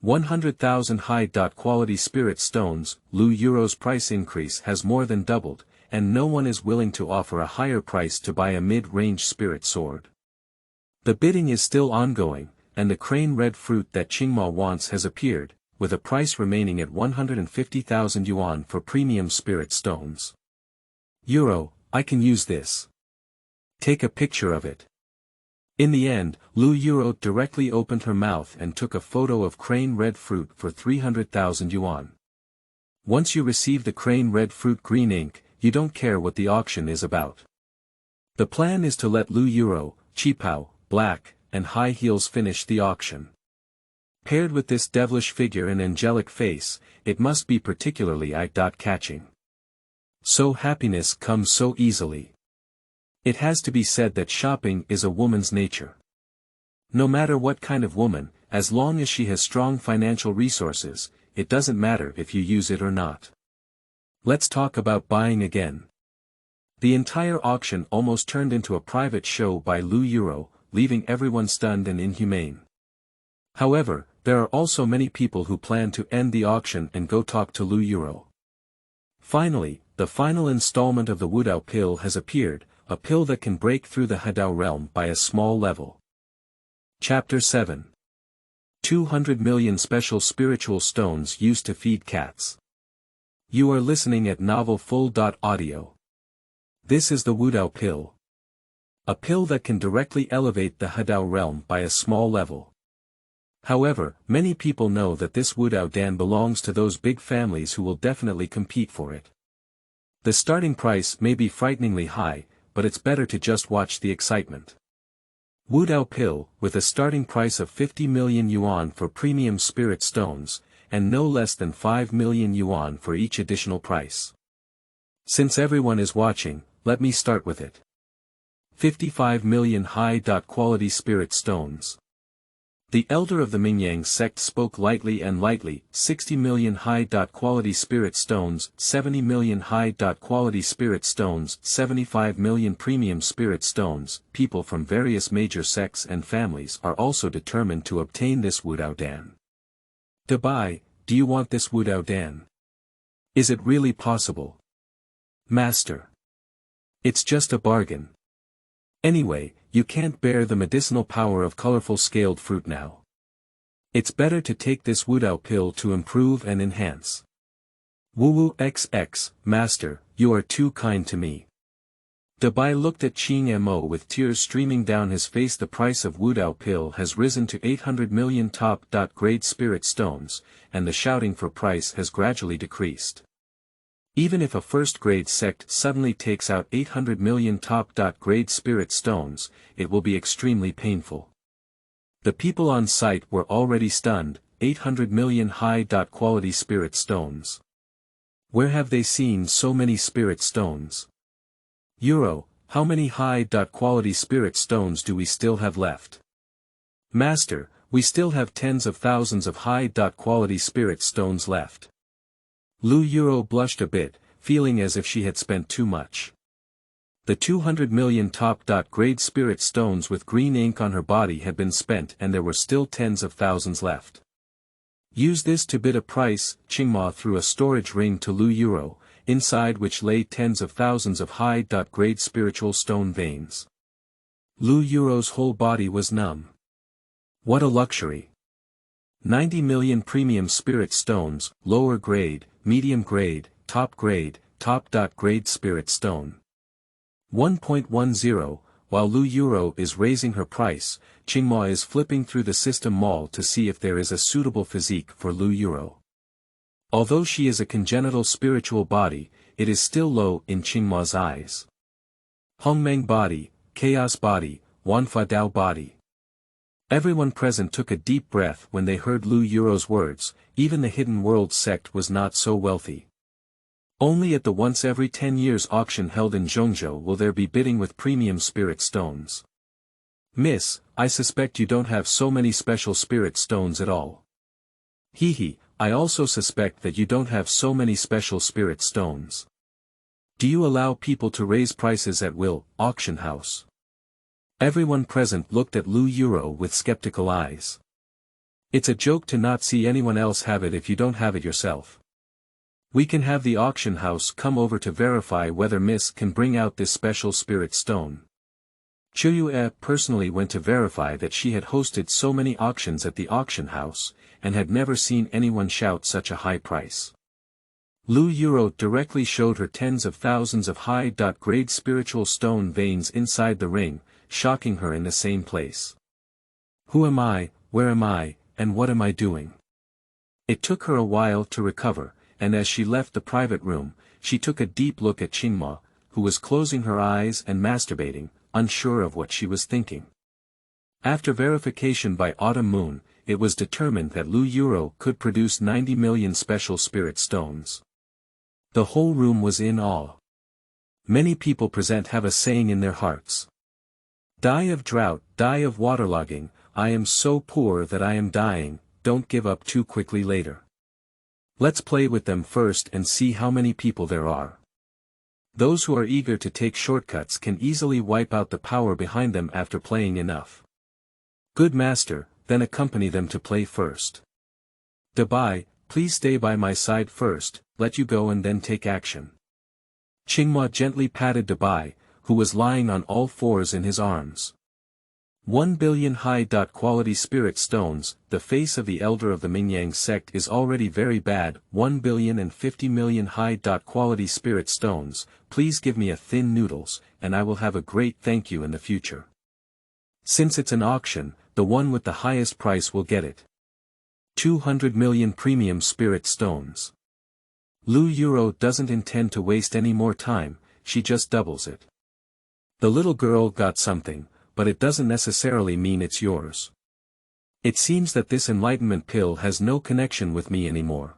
Speaker 1: 100,000 high-quality spirit stones. Lu Yuro's price increase has more than doubled, and no one is willing to offer a higher price to buy a mid-range spirit sword. The bidding is still ongoing, and the crane red fruit that Qingmo wants has appeared, with a price remaining at 150,000 yuan for premium spirit stones. Euro, I can use this. Take a picture of it. In the end, Lu Yuro directly opened her mouth and took a photo of crane red fruit for 300,000 yuan. Once you receive the crane red fruit green ink, you don't care what the auction is about. The plan is to let Lu Yuro, Qipao, Black, and High Heels finish the auction. Paired with this devilish figure and angelic face, it must be particularly eye-catching. So happiness comes so easily. It has to be said that shopping is a woman's nature. No matter what kind of woman, as long as she has strong financial resources, it doesn't matter if you use it or not. Let's talk about buying again. The entire auction almost turned into a private show by Lu Euro, leaving everyone stunned and inhumane. However, there are also many people who plan to end the auction and go talk to Lu Euro. Finally, the final installment of the Wudao pill has appeared, a pill that can break through the Hadao realm by a small level. Chapter 7. 200 million special spiritual stones used to feed cats. You are listening at novelfull.audio. This is the Wudao pill. A pill that can directly elevate the Hadao realm by a small level. However, many people know that this Wudao Dan belongs to those big families who will definitely compete for it. The starting price may be frighteningly high, but it's better to just watch the excitement. Wudao pill, with a starting price of 50 million yuan for premium spirit stones, and no less than 5 million yuan for each additional price. Since everyone is watching, let me start with it. 55 million high-quality spirit stones. The elder of the Mingyang sect spoke lightly and lightly. 60 million high-quality spirit stones, 70 million high-quality spirit stones, 75 million premium spirit stones. People from various major sects and families are also determined to obtain this Wudao Dan. To buy, do you want this Wudao Dan? Is it really possible? Master. It's just a bargain. Anyway, you can't bear the medicinal power of colorful scaled fruit now. It's better to take this Wudao pill to improve and enhance. Woo XX, Master, you are too kind to me. Dabai looked at Qingmo with tears streaming down his face. The price of Wudao pill has risen to 800 million top-grade spirit stones, and the shouting for price has gradually decreased. Even if a first-grade sect suddenly takes out 800 million top-grade spirit stones, it will be extremely painful. The people on site were already stunned. 800 million high-quality spirit stones. Where have they seen so many spirit stones? Euro, how many high-quality spirit stones do we still have left? Master, we still have tens of thousands of high-quality spirit stones left. Lu Euro blushed a bit, feeling as if she had spent too much. The 200 million top-grade spirit stones with green ink on her body had been spent and there were still tens of thousands left. Use this to bid a price. Qingmo threw a storage ring to Lu Euro, inside which lay tens of thousands of high-grade spiritual stone veins. Lu Euro's whole body was numb. What a luxury! 90 million premium spirit stones, lower grade, medium grade, top-grade spirit stone. 1.10, while Lu Euro is raising her price, Qingmo is flipping through the system mall to see if there is a suitable physique for Lu Euro. Although she is a congenital spiritual body, it is still low in Qingmo's eyes. Hongmeng body, chaos body, Wanfa Dao body. Everyone present took a deep breath when they heard Lu Euro's words. Even the Hidden World sect was not so wealthy. Only at the once every 10 years auction held in Zhongzhou will there be bidding with premium spirit stones. Miss, I suspect you don't have so many special spirit stones at all. Hehe, I also suspect that you don't have so many special spirit stones. Do you allow people to raise prices at will, auction house? Everyone present looked at Lu Euro with skeptical eyes. It's a joke to not see anyone else have it if you don't have it yourself. We can have the auction house come over to verify whether Miss can bring out this special spirit stone. Chuyue personally went to verify that she had hosted so many auctions at the auction house, and had never seen anyone shout such a high price. Lu Euro directly showed her tens of thousands of high-grade spiritual stone veins inside the ring, shocking her in the same place. Who am I, where am I, and what am I doing? It took her a while to recover, and as she left the private room, she took a deep look at Qingmo, who was closing her eyes and masturbating, unsure of what she was thinking. After verification by Autumn Moon, it was determined that Lu Euro could produce 90 million special spirit stones. The whole room was in awe. Many people present have a saying in their hearts. Die of drought, die of waterlogging, I am so poor that I am dying, don't give up too quickly later. Let's play with them first and see how many people there are. Those who are eager to take shortcuts can easily wipe out the power behind them after playing enough. Good master, then accompany them to play first. Dabai, please stay by my side first, let you go and then take action. Qingmo gently patted Dabai, who was lying on all fours in his arms. 1 billion high-quality spirit stones. The face of the elder of the Mingyang sect is already very bad. 1,050 million high-quality spirit stones. Please give me a thin noodles, and I will have a great thank you in the future. Since it's an auction, the one with the highest price will get it. 200 million premium spirit stones. Lu Euro doesn't intend to waste any more time, she just doubles it. The little girl got something, but it doesn't necessarily mean it's yours. It seems that this enlightenment pill has no connection with me anymore.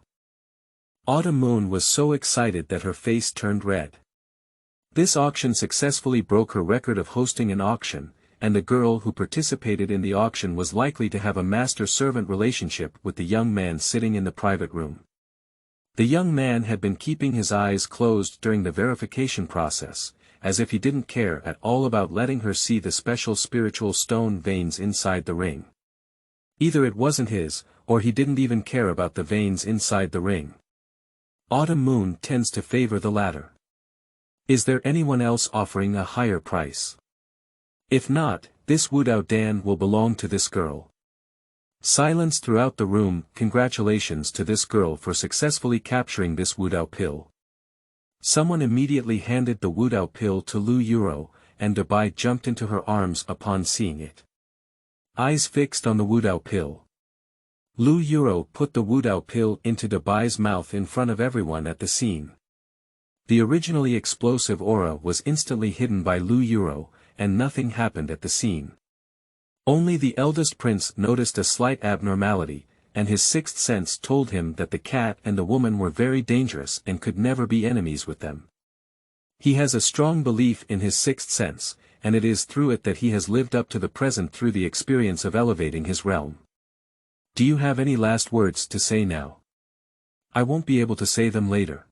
Speaker 1: Autumn Moon was so excited that her face turned red. This auction successfully broke her record of hosting an auction, and the girl who participated in the auction was likely to have a master-servant relationship with the young man sitting in the private room. The young man had been keeping his eyes closed during the verification process, as if he didn't care at all about letting her see the special spiritual stone veins inside the ring. Either it wasn't his, or he didn't even care about the veins inside the ring. Autumn Moon tends to favor the latter. Is there anyone else offering a higher price? If not, this Wudao Dan will belong to this girl. Silence throughout the room. Congratulations to this girl for successfully capturing this Wudao pill. Someone immediately handed the Wudao pill to Lu Euro, and Dabai jumped into her arms upon seeing it. Eyes fixed on the Wudao pill. Lu Euro put the Wudao pill into Dabai's mouth in front of everyone at the scene. The originally explosive aura was instantly hidden by Lu Euro, and nothing happened at the scene. Only the eldest prince noticed a slight abnormality, and his sixth sense told him that the cat and the woman were very dangerous and could never be enemies with them. He has a strong belief in his sixth sense, and it is through it that he has lived up to the present through the experience of elevating his realm. Do you have any last words to say now? I won't be able to say them later.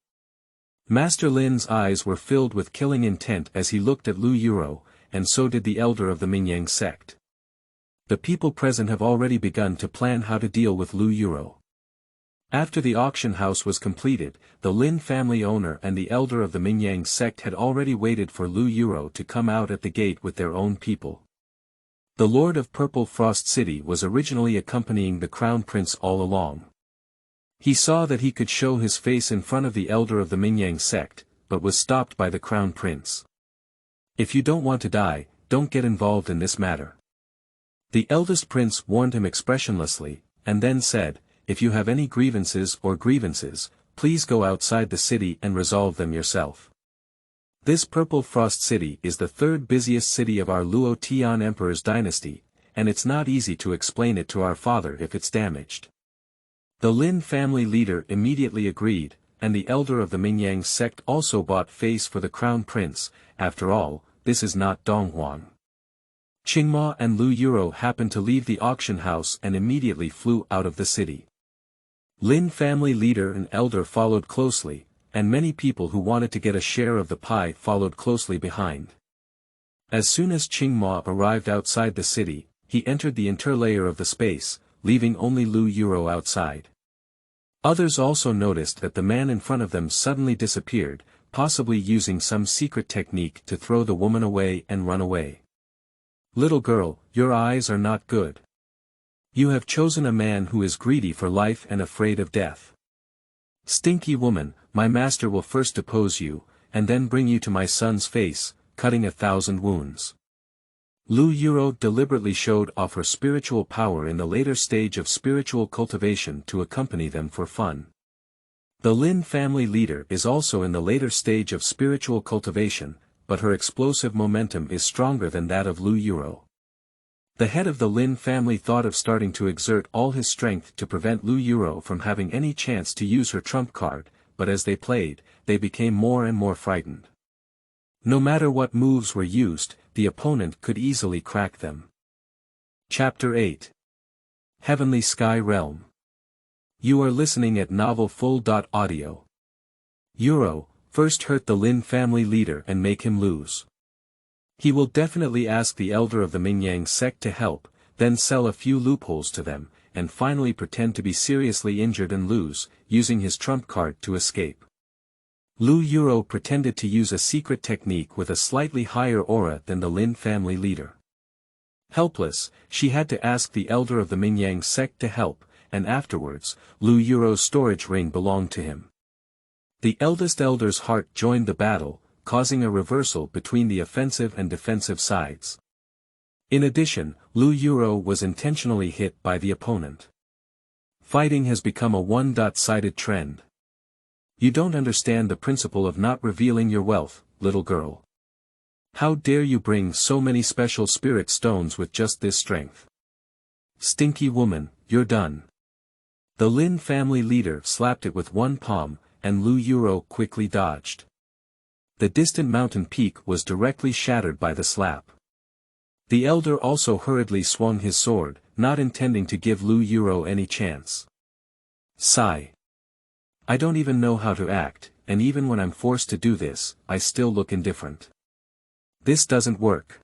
Speaker 1: Master Lin's eyes were filled with killing intent as he looked at Lu Euro, and so did the elder of the Mingyang sect. The people present have already begun to plan how to deal with Lu Euro. After the auction house was completed, the Lin family owner and the elder of the Mingyang sect had already waited for Lu Euro to come out at the gate with their own people. The Lord of Purple Frost City was originally accompanying the Crown Prince all along. He saw that he could show his face in front of the elder of the Mingyang sect, but was stopped by the Crown Prince. If you don't want to die, don't get involved in this matter. The eldest prince warned him expressionlessly, and then said, if you have any grievances, please go outside the city and resolve them yourself. This Purple Frost City is the third busiest city of our Luo Tian Emperor's dynasty, and it's not easy to explain it to our father if it's damaged. The Lin family leader immediately agreed, and the elder of the Mingyang sect also bought face for the crown prince. After all, this is not Donghuang. Qingmo and Lu Euro happened to leave the auction house and immediately flew out of the city. Lin family leader and elder followed closely, and many people who wanted to get a share of the pie followed closely behind. As soon as Qingmo arrived outside the city, he entered the interlayer of the space, leaving only Lu Euro outside. Others also noticed that the man in front of them suddenly disappeared, possibly using some secret technique to throw the woman away and run away. Little girl, your eyes are not good. You have chosen a man who is greedy for life and afraid of death. Stinky woman, my master will first depose you, and then bring you to my son's face, cutting 1,000 wounds. Lu Euro deliberately showed off her spiritual power in the later stage of spiritual cultivation to accompany them for fun. The Lin family leader is also in the later stage of spiritual cultivation, but her explosive momentum is stronger than that of Lu Euro. The head of the Lin family thought of starting to exert all his strength to prevent Lu Euro from having any chance to use her trump card, but as they played, they became more and more frightened. No matter what moves were used, the opponent could easily crack them. Chapter 8. Heavenly Sky Realm. You are listening at Novel Full. Audio. Euro, first hurt the Lin family leader and make him lose. He will definitely ask the elder of the Mingyang sect to help, then sell a few loopholes to them, and finally pretend to be seriously injured and lose, using his trump card to escape. Lu Euro pretended to use a secret technique with a slightly higher aura than the Lin family leader. Helpless, she had to ask the elder of the Mingyang sect to help, and afterwards, Lu Euro's storage ring belonged to him. The eldest elder's heart joined the battle, causing a reversal between the offensive and defensive sides. In addition, Lu Euro was intentionally hit by the opponent. Fighting has become a one-sided trend. You don't understand the principle of not revealing your wealth, little girl. How dare you bring so many special spirit stones with just this strength? Stinky woman, you're done. The Lin family leader slapped it with one palm, and Lu Euro quickly dodged. The distant mountain peak was directly shattered by the slap. The elder also hurriedly swung his sword, not intending to give Lu Euro any chance. Sigh. I don't even know how to act, and even when I'm forced to do this, I still look indifferent. This doesn't work.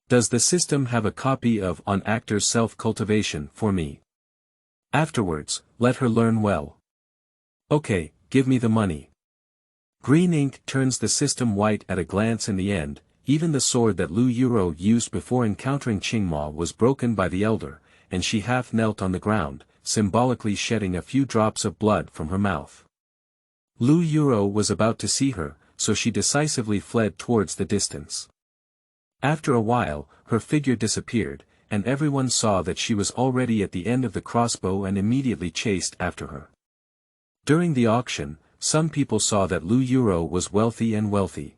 Speaker 1: Does the system have a copy of On Actor's Self-Cultivation for me? Afterwards, let her learn well. Okay, give me the money. Green ink turns the system white at a glance. In the end, even the sword that Lu Euro used before encountering Qingmo was broken by the elder, and she half knelt on the ground, symbolically shedding a few drops of blood from her mouth. Lu Euro was about to see her, so she decisively fled towards the distance. After a while, her figure disappeared, and everyone saw that she was already at the end of the crossbow and immediately chased after her. During the auction, some people saw that Lu Euro was wealthy.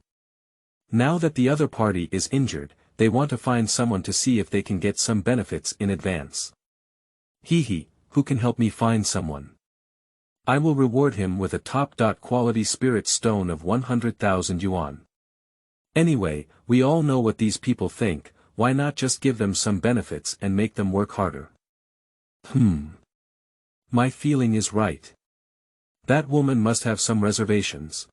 Speaker 1: Now that the other party is injured, they want to find someone to see if they can get some benefits in advance. Hee, who can help me find someone? I will reward him with a top-quality spirit stone of 100,000 yuan. Anyway, we all know what these people think, why not just give them some benefits and make them work harder? My feeling is right. That woman must have some reservations.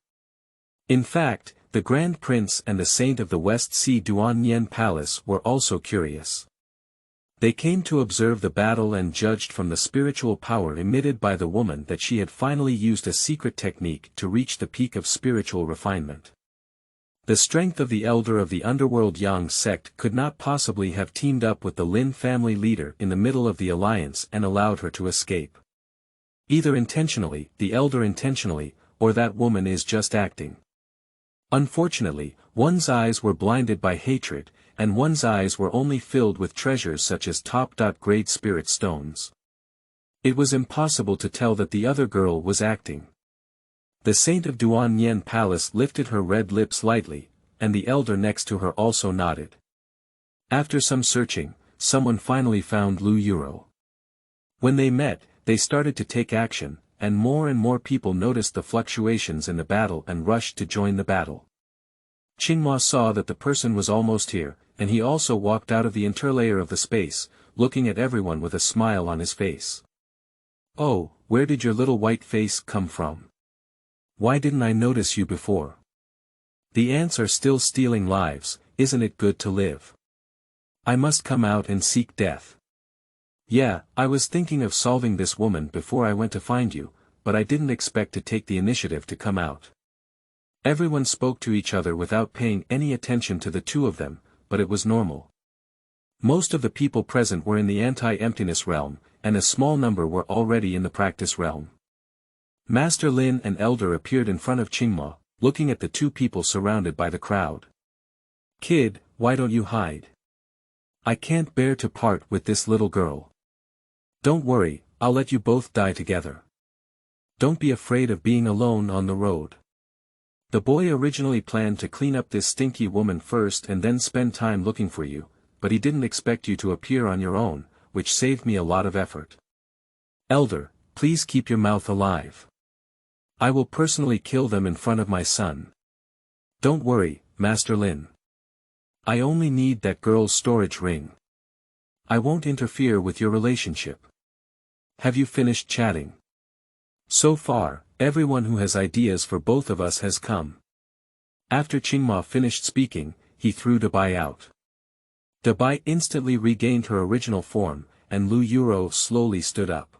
Speaker 1: In fact, the Grand Prince and the Saint of the West Sea Duanyen Palace were also curious. They came to observe the battle and judged from the spiritual power emitted by the woman that she had finally used a secret technique to reach the peak of spiritual refinement. The strength of the elder of the underworld Yang sect could not possibly have teamed up with the Lin family leader in the middle of the alliance and allowed her to escape. Either intentionally, the elder intentionally, or that woman is just acting. Unfortunately, one's eyes were blinded by hatred, and one's eyes were only filled with treasures such as top-grade spirit stones. It was impossible to tell that the other girl was acting. The Saint of Duanyen Palace lifted her red lips lightly, and the elder next to her also nodded. After some searching, someone finally found Lu Euro. When they met, they started to take action, and more people noticed the fluctuations in the battle and rushed to join the battle. Qingmo saw that the person was almost here, and he also walked out of the interlayer of the space, looking at everyone with a smile on his face. Oh, where did your little white face come from? Why didn't I notice you before? The ants are still stealing lives, isn't it good to live? I must come out and seek death. Yeah, I was thinking of solving this woman before I went to find you, but I didn't expect to take the initiative to come out. Everyone spoke to each other without paying any attention to the two of them, but it was normal. Most of the people present were in the anti-emptiness realm, and a small number were already in the practice realm. Master Lin and Elder appeared in front of Qingmo, looking at the two people surrounded by the crowd. Kid, why don't you hide? I can't bear to part with this little girl. Don't worry, I'll let you both die together. Don't be afraid of being alone on the road. The boy originally planned to clean up this stinky woman first and then spend time looking for you, but he didn't expect you to appear on your own, which saved me a lot of effort. Elder, please keep your mouth alive. I will personally kill them in front of my son. Don't worry, Master Lin. I only need that girl's storage ring. I won't interfere with your relationship. Have you finished chatting? So far, everyone who has ideas for both of us has come. After Qingmo finished speaking, he threw Dabai out. Dabai instantly regained her original form, and Lu Yuro slowly stood up.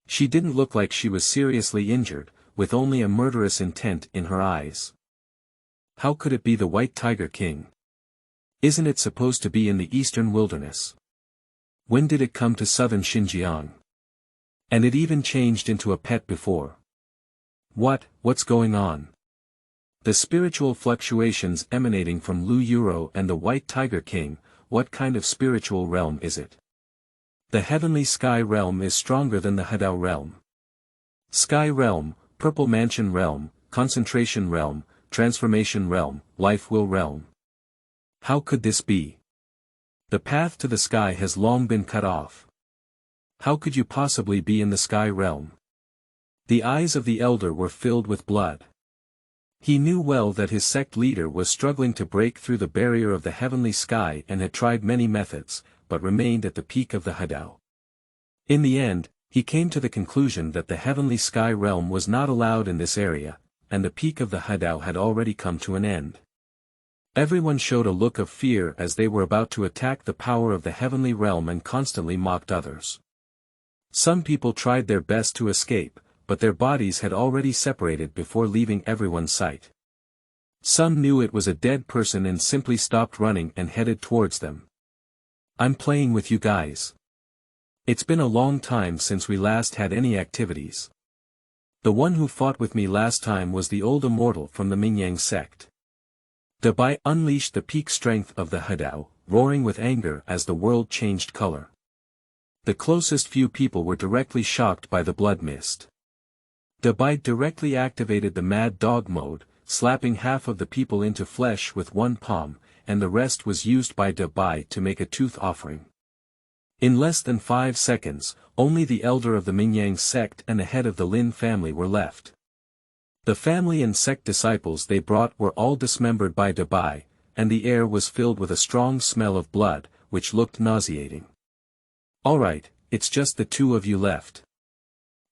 Speaker 1: She didn't look like she was seriously injured, with only a murderous intent in her eyes. How could it be the White Tiger King? Isn't it supposed to be in the eastern wilderness? When did it come to southern Xinjiang? And it even changed into a pet before. What's going on? The spiritual fluctuations emanating from Lu Yuro and the White Tiger King, what kind of spiritual realm is it? The heavenly sky realm is stronger than the Hadao realm. Sky realm, purple mansion realm, concentration realm, transformation realm, life will realm. How could this be? The path to the sky has long been cut off. How could you possibly be in the sky realm? The eyes of the elder were filled with blood. He knew well that his sect leader was struggling to break through the barrier of the heavenly sky and had tried many methods, but remained at the peak of the Hadao. In the end, he came to the conclusion that the heavenly sky realm was not allowed in this area, and the peak of the Hadao had already come to an end. Everyone showed a look of fear as they were about to attack the power of the heavenly realm and constantly mocked others. Some people tried their best to escape, but their bodies had already separated before leaving everyone's sight. Some knew it was a dead person and simply stopped running and headed towards them. I'm playing with you guys. It's been a long time since we last had any activities. The one who fought with me last time was the old immortal from the Mingyang sect. Dabai unleashed the peak strength of the Hadao, roaring with anger as the world changed color. The closest few people were directly shocked by the blood mist. Dabai directly activated the mad dog mode, slapping half of the people into flesh with one palm, and the rest was used by Dabai to make a tooth offering. In less than 5 seconds, only the elder of the Mingyang sect and the head of the Lin family were left. The family and sect disciples they brought were all dismembered by Dabai, and the air was filled with a strong smell of blood, which looked nauseating. Alright, it's just the 2 of you left.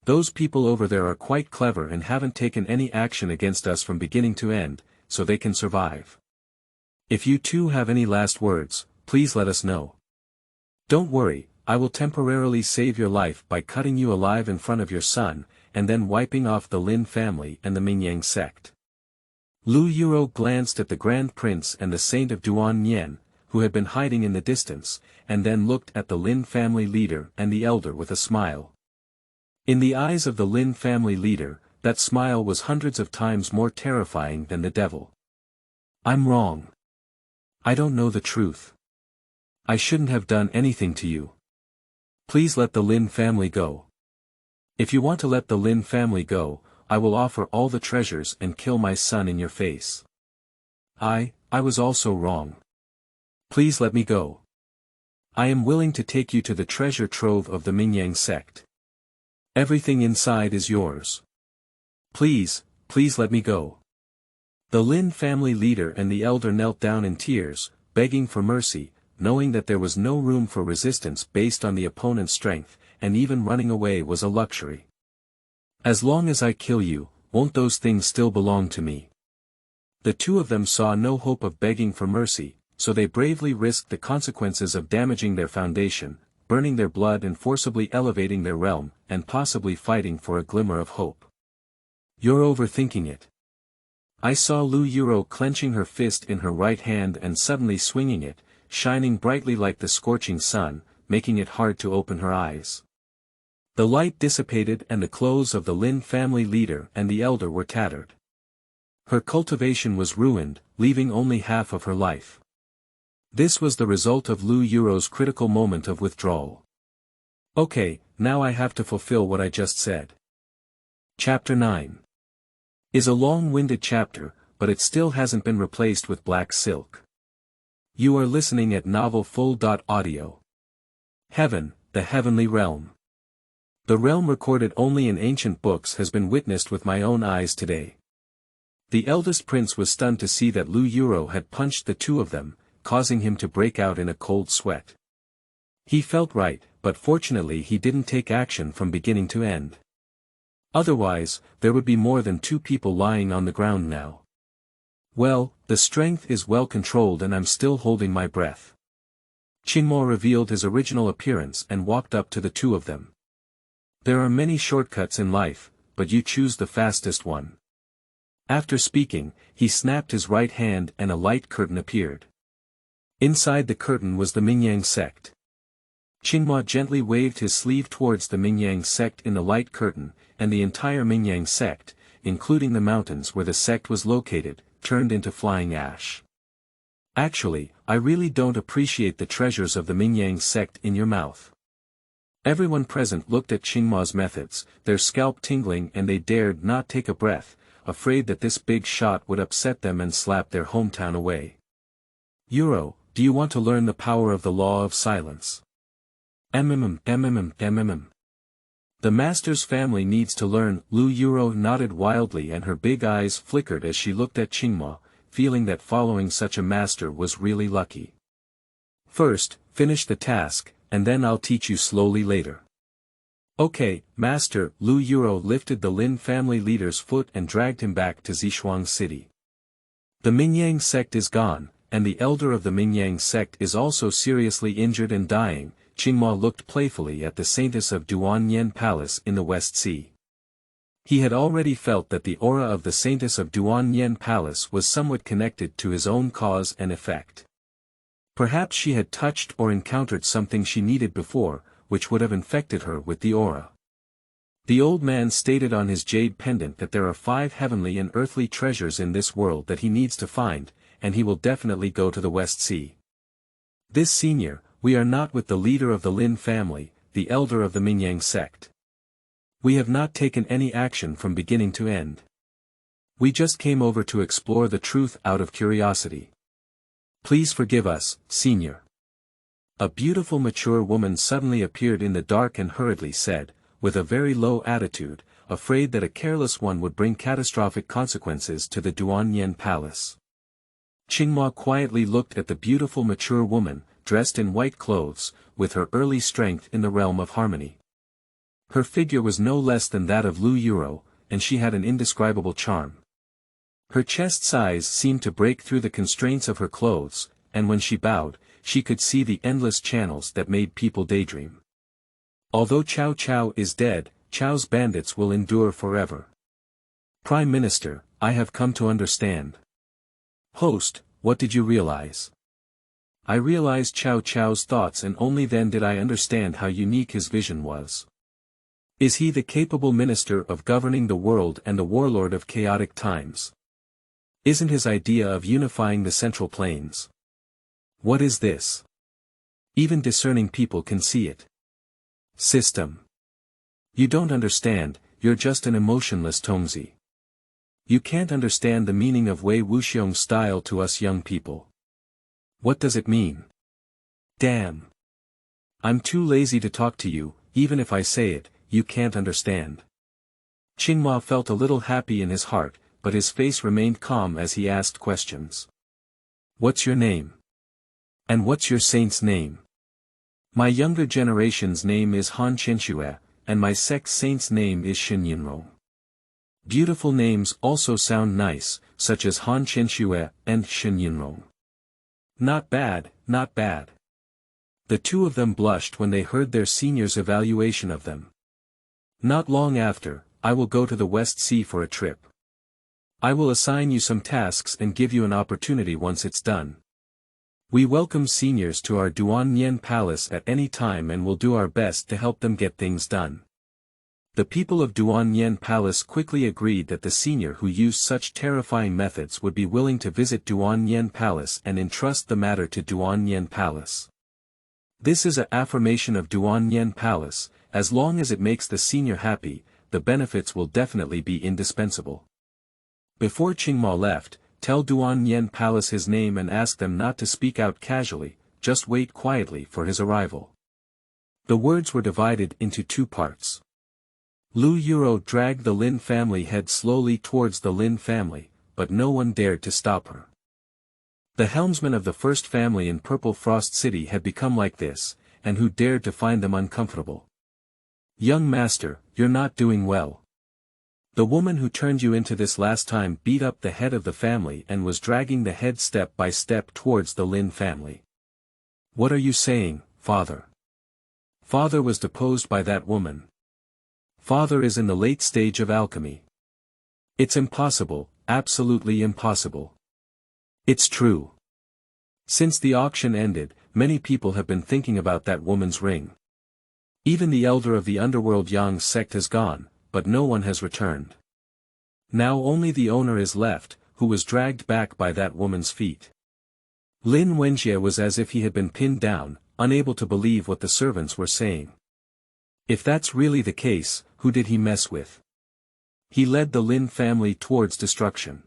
Speaker 1: Those people over there are quite clever and haven't taken any action against us from beginning to end, so they can survive. If you 2 have any last words, please let us know. Don't worry, I will temporarily save your life by cutting you alive in front of your son, and then wiping off the Lin family and the Mingyang sect. Lu Yuro glanced at the Grand Prince and the Saint of Duan Nian, who had been hiding in the distance, and then looked at the Lin family leader and the elder with a smile. In the eyes of the Lin family leader, that smile was hundreds of times more terrifying than the devil. I'm wrong. I don't know the truth. I shouldn't have done anything to you. Please let the Lin family go. If you want to let the Lin family go, I will offer all the treasures and kill my son in your face. I was also wrong. Please let me go. I am willing to take you to the treasure trove of the Mingyang sect. Everything inside is yours. Please let me go. The Lin family leader and the elder knelt down in tears, begging for mercy, knowing that there was no room for resistance based on the opponent's strength, and even running away was a luxury. As long as I kill you, won't those things still belong to me? The 2 of them saw no hope of begging for mercy, so they bravely risked the consequences of damaging their foundation, burning their blood and forcibly elevating their realm, and possibly fighting for a glimmer of hope. You're overthinking it. I saw Lu Yuro clenching her fist in her right hand and suddenly swinging it, shining brightly like the scorching sun, making it hard to open her eyes. The light dissipated and the clothes of the Lin family leader and the elder were tattered. Her cultivation was ruined, leaving only half of her life. This was the result of Lu Yuro's critical moment of withdrawal. Okay, now I have to fulfill what I just said. Chapter 9 is a long-winded chapter, but it still hasn't been replaced with black silk. You are listening at novelfull.audio. Heaven, the heavenly realm. The realm recorded only in ancient books has been witnessed with my own eyes today. The eldest prince was stunned to see that Lu Yuro had punched the 2 of them, causing him to break out in a cold sweat. He felt right, but fortunately he didn't take action from beginning to end. Otherwise, there would be more than 2 people lying on the ground now. Well, the strength is well controlled and I'm still holding my breath. Qingmo revealed his original appearance and walked up to the 2 of them. There are many shortcuts in life, but you choose the fastest one. After speaking, he snapped his right hand and a light curtain appeared. Inside the curtain was the Mingyang sect. Qingmo gently waved his sleeve towards the Mingyang sect in the light curtain, and the entire Mingyang sect, including the mountains where the sect was located, turned into flying ash. Actually, I really don't appreciate the treasures of the Mingyang sect in your mouth. Everyone present looked at Qingmo's methods, their scalp tingling, and they dared not take a breath, afraid that this big shot would upset them and slap their hometown away. Euro, do you want to learn the power of the law of silence? The master's family needs to learn. Lu Euro nodded wildly and her big eyes flickered as she looked at Qingmo, feeling that following such a master was really lucky. First, finish the task, and then I'll teach you slowly later. Okay, master. Lu Euro lifted the Lin family leader's foot and dragged him back to Zishuang city. The Mingyang sect is gone, and the elder of the Mingyang sect is also seriously injured and dying. Qingmo looked playfully at the saintess of Duanyen Palace in the West Sea. He had already felt that the aura of the saintess of Duanyen Palace was somewhat connected to his own cause and effect. Perhaps she had touched or encountered something she needed before, which would have infected her with the aura. The old man stated on his jade pendant that there are 5 heavenly and earthly treasures in this world that he needs to find, and he will definitely go to the West Sea. This senior, we are not with the leader of the Lin family, the elder of the Mingyang sect. We have not taken any action from beginning to end. We just came over to explore the truth out of curiosity. Please forgive us, senior. A beautiful mature woman suddenly appeared in the dark and hurriedly said, with a very low attitude, afraid that a careless one would bring catastrophic consequences to the Duanyen Palace. Qingmo quietly looked at the beautiful mature woman, dressed in white clothes, with her early strength in the realm of harmony. Her figure was no less than that of Lu Euro, and she had an indescribable charm. Her chest size seemed to break through the constraints of her clothes, and when she bowed, she could see the endless channels that made people daydream. Although Cao Cao is dead, Cao's bandits will endure forever. Prime Minister, I have come to understand. Host, what did you realize? I realized Cao Cao's thoughts, and only then did I understand how unique his vision was. Is he the capable minister of governing the world and the warlord of chaotic times? Isn't his idea of unifying the Central Plains? What is this? Even discerning people can see it. System. You don't understand, you're just an emotionless Tongzi. You can't understand the meaning of Wei Wuxiong's style to us young people. What does it mean? Damn. I'm too lazy to talk to you, even if I say it, you can't understand. Qingmo felt a little happy in his heart, but his face remained calm as he asked questions. What's your name? And what's your saint's name? My younger generation's name is Han Chenxue, and my sect's saint's name is Xinyinrong. Beautiful names also sound nice, such as Han Chenxue and Xinyinrong. Not bad, not bad. The 2 of them blushed when they heard their senior's evaluation of them. Not long after, I will go to the West Sea for a trip. I will assign you some tasks and give you an opportunity once it's done. We welcome seniors to our Duanyen Palace at any time and will do our best to help them get things done. The people of Duanyen Palace quickly agreed that the senior who used such terrifying methods would be willing to visit Duanyen Palace and entrust the matter to Duanyen Palace. This is an affirmation of Duanyen Palace. As long as it makes the senior happy, the benefits will definitely be indispensable. Before Qingmo left, tell Duanyen Palace his name and ask them not to speak out casually, just wait quietly for his arrival. The words were divided into 2 parts. Lu Euro dragged the Lin family head slowly towards the Lin family, but no one dared to stop her. The helmsman of the first family in Purple Frost City had become like this, and who dared to find them uncomfortable? Young master, you're not doing well. The woman who turned you into this last time beat up the head of the family and was dragging the head step by step towards the Lin family. What are you saying, father? Father was deposed by that woman. Father is in the late stage of alchemy. It's impossible, absolutely impossible. It's true. Since the auction ended, many people have been thinking about that woman's ring. Even the elder of the underworld Yang sect has gone, but no one has returned. Now only the owner is left, who was dragged back by that woman's feet. Lin Wenjie was as if he had been pinned down, unable to believe what the servants were saying. If that's really the case, who did he mess with? He led the Lin family towards destruction.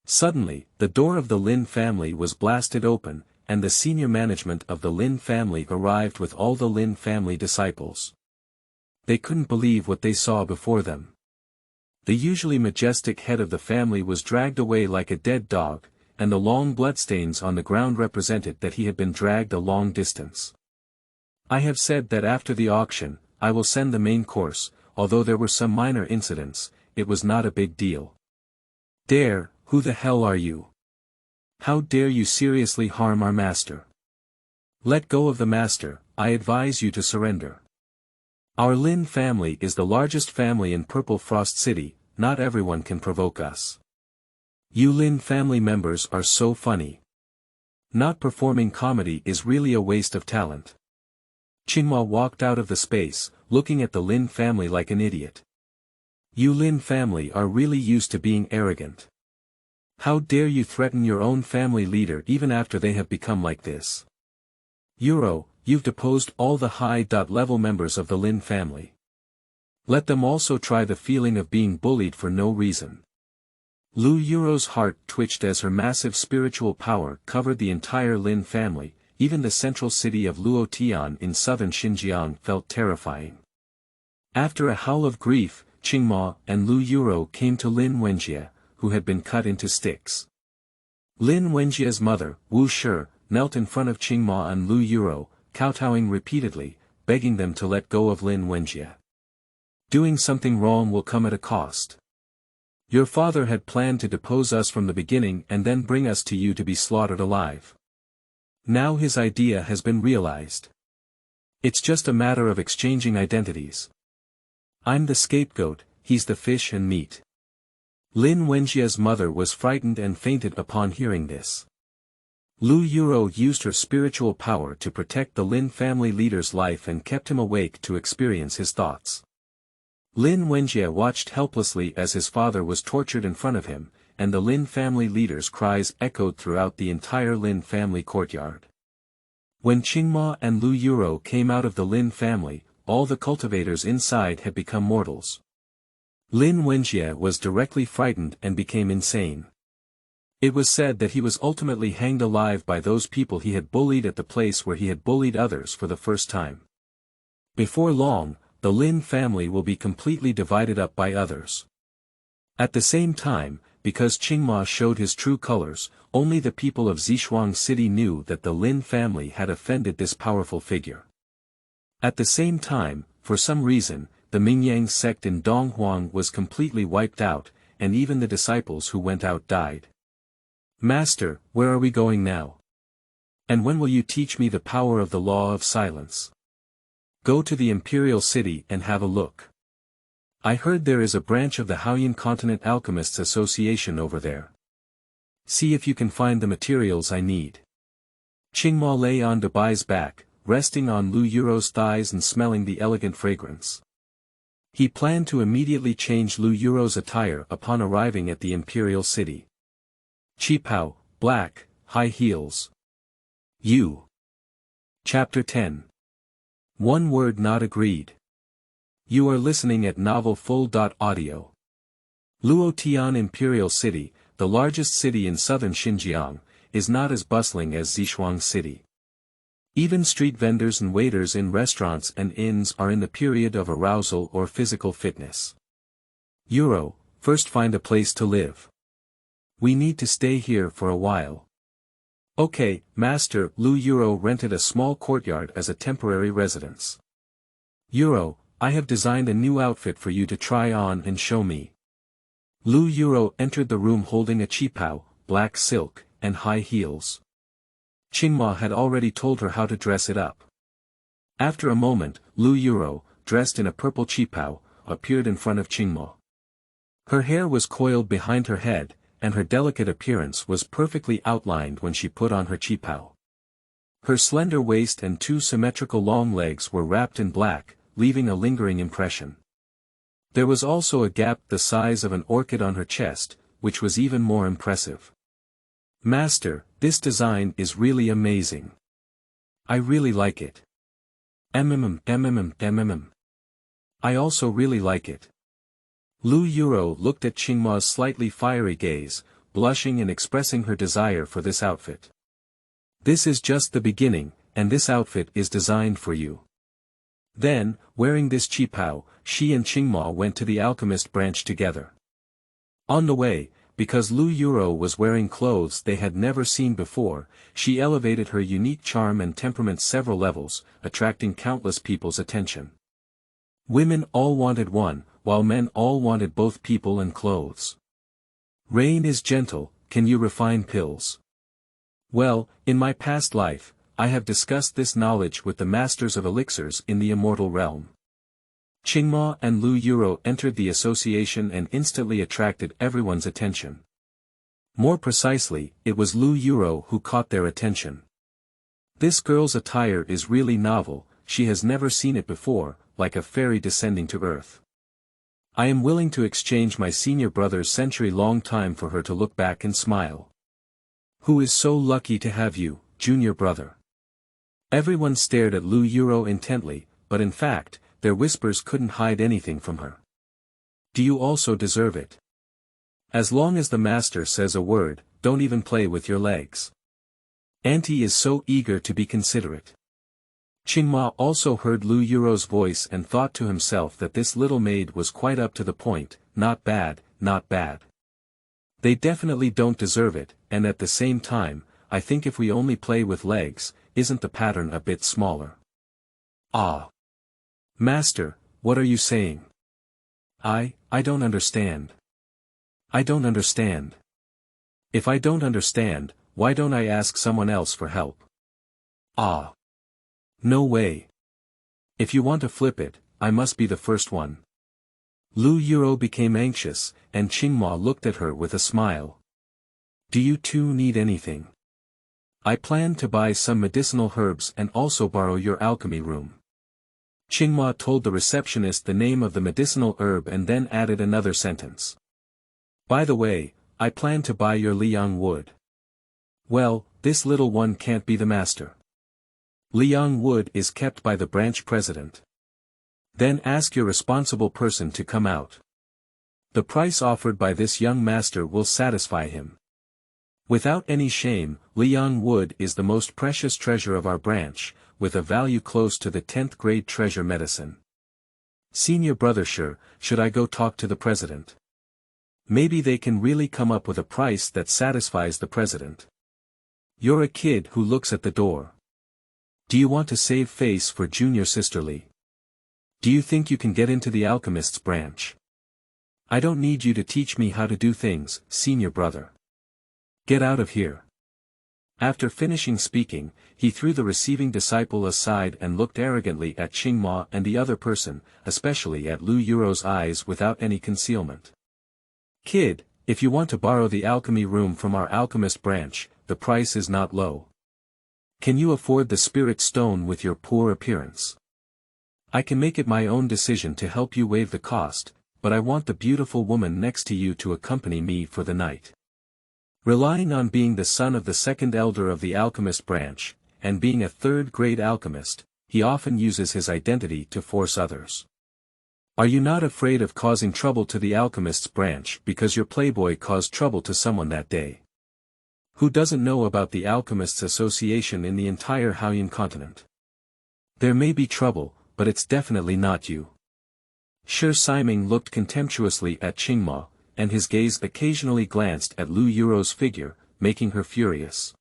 Speaker 1: Suddenly, the door of the Lin family was blasted open, and the senior management of the Lin family arrived with all the Lin family disciples. They couldn't believe what they saw before them. The usually majestic head of the family was dragged away like a dead dog, and the long bloodstains on the ground represented that he had been dragged a long distance. I have said that after the auction, I will send the main course, although there were some minor incidents, it was not a big deal. Dare, who the hell are you? How dare you seriously harm our master? Let go of the master, I advise you to surrender. Our Lin family is the largest family in Purple Frost City, not everyone can provoke us. You Lin family members are so funny. Not performing comedy is really a waste of talent. Qingmo walked out of the space, looking at the Lin family like an idiot. You Lin family are really used to being arrogant. How dare you threaten your own family leader even after they have become like this? You've deposed all the high-level members of the Lin family. Let them also try the feeling of being bullied for no reason. Lu Yuro's heart twitched as her massive spiritual power covered the entire Lin family, even the central city of Luotian in southern Xinjiang felt terrifying. After a howl of grief, Qingmo and Lu Yuro came to Lin Wenjie, who had been cut into sticks. Lin Wenjie's mother, Wu Shi, knelt in front of Qingmo and Lu Yuro, kowtowing repeatedly, begging them to let go of Lin Wenjie. Doing something wrong will come at a cost. Your father had planned to depose us from the beginning and then bring us to you to be slaughtered alive. Now his idea has been realized. It's just a matter of exchanging identities. I'm the scapegoat, he's the fish and meat. Lin Wenjie's mother was frightened and fainted upon hearing this. Lu Yuro used her spiritual power to protect the Lin family leader's life and kept him awake to experience his thoughts. Lin Wenjie watched helplessly as his father was tortured in front of him, and the Lin family leader's cries echoed throughout the entire Lin family courtyard. When Qingmo and Lu Yuro came out of the Lin family, all the cultivators inside had become mortals. Lin Wenjie was directly frightened and became insane. It was said that he was ultimately hanged alive by those people he had bullied at the place where he had bullied others for the first time. Before long, the Lin family will be completely divided up by others. At the same time, because Qingmo showed his true colors, only the people of Zishuang City knew that the Lin family had offended this powerful figure. At the same time, for some reason, the Mingyang sect in Donghuang was completely wiped out, and even the disciples who went out died. Master, where are we going now? And when will you teach me the power of the law of silence? Go to the Imperial City and have a look. I heard there is a branch of the Haoyan Continent Alchemists Association over there. See if you can find the materials I need. Qingmo lay on Debai's back, resting on Lu Yuro's thighs and smelling the elegant fragrance. He planned to immediately change Lu Yuro's attire upon arriving at the Imperial City. Qipao, black, high heels. You. Chapter 10. One word not agreed. You are listening at novelfull.audio. Luotian Imperial City, the largest city in southern Xinjiang, is not as bustling as Zishuang City. Even street vendors and waiters in restaurants and inns are in the period of arousal or physical fitness. Yuro, first find a place to live. We need to stay here for a while. Okay, master. Lu Yuro rented a small courtyard as a temporary residence. Yuro, I have designed a new outfit for you to try on and show me. Lu Yuro entered the room holding a qipao, black silk, and high heels. Qingmo had already told her how to dress it up. After a moment, Lu Yuro, dressed in a purple qipao, appeared in front of Qingmo. Her hair was coiled behind her head, and her delicate appearance was perfectly outlined when she put on her qipao. Her slender waist and two symmetrical long legs were wrapped in black, leaving a lingering impression. There was also a gap the size of an orchid on her chest, which was even more impressive. Master, this design is really amazing. I really like it. I also really like it. Lu Yuro looked at Qingmo's slightly fiery gaze, blushing and expressing her desire for this outfit. This is just the beginning, and this outfit is designed for you. Then, wearing this qipao, she and Qingmo went to the alchemist branch together. On the way, because Lu Yuro was wearing clothes they had never seen before, she elevated her unique charm and temperament several levels, attracting countless people's attention. Women all wanted one, while men all wanted both people and clothes. Rain is gentle, can you refine pills? Well, in my past life, I have discussed this knowledge with the masters of elixirs in the immortal realm. Qingmo and Lu Yuro entered the association and instantly attracted everyone's attention. More precisely, it was Lu Yuro who caught their attention. This girl's attire is really novel, she has never seen it before, like a fairy descending to earth. I am willing to exchange my senior brother's century-long time for her to look back and smile. Who is so lucky to have you, junior brother? Everyone stared at Lu Yuro intently, but in fact, their whispers couldn't hide anything from her. Do you also deserve it? As long as the master says a word, don't even play with your legs. Auntie is so eager to be considerate. Qingmo also heard Lu Yuro's voice and thought to himself that this little maid was quite up to the point, not bad, not bad. They definitely don't deserve it, and at the same time, I think if we only play with legs, isn't the pattern a bit smaller? Ah. Master, what are you saying? I don't understand. I don't understand. If I don't understand, why don't I ask someone else for help? Ah. No way. If you want to flip it, I must be the first one. Lu Yuro became anxious, and Qingmo looked at her with a smile. Do you two need anything? I plan to buy some medicinal herbs and also borrow your alchemy room. Qingmo told the receptionist the name of the medicinal herb and then added another sentence. By the way, I plan to buy your liang wood. Well, this little one can't be the master. Liang wood is kept by the branch president. Then ask your responsible person to come out. The price offered by this young master will satisfy him. Without any shame, liang wood is the most precious treasure of our branch, with a value close to the 10th grade treasure medicine. Senior brother, sure, should I go talk to the president? Maybe they can really come up with a price that satisfies the president. You're a kid who looks at the door. Do you want to save face for junior sisterly? Do you think you can get into the alchemist's branch? I don't need you to teach me how to do things, senior brother. Get out of here. After finishing speaking, he threw the receiving disciple aside and looked arrogantly at Qingmo and the other person, especially at Lu Yuro's eyes without any concealment. Kid, if you want to borrow the alchemy room from our alchemist branch, the price is not low. Can you afford the spirit stone with your poor appearance? I can make it my own decision to help you waive the cost, but I want the beautiful woman next to you to accompany me for the night. Relying on being the son of the second elder of the alchemist branch, and being a third-grade alchemist, he often uses his identity to force others. Are you not afraid of causing trouble to the alchemist's branch because your playboy caused trouble to someone that day? Who doesn't know about the alchemists' association in the entire Haoyan continent? There may be trouble, but it's definitely not you. Shi Siming looked contemptuously at Qingmo, and his gaze occasionally glanced at Lu Yuro's figure, making her furious.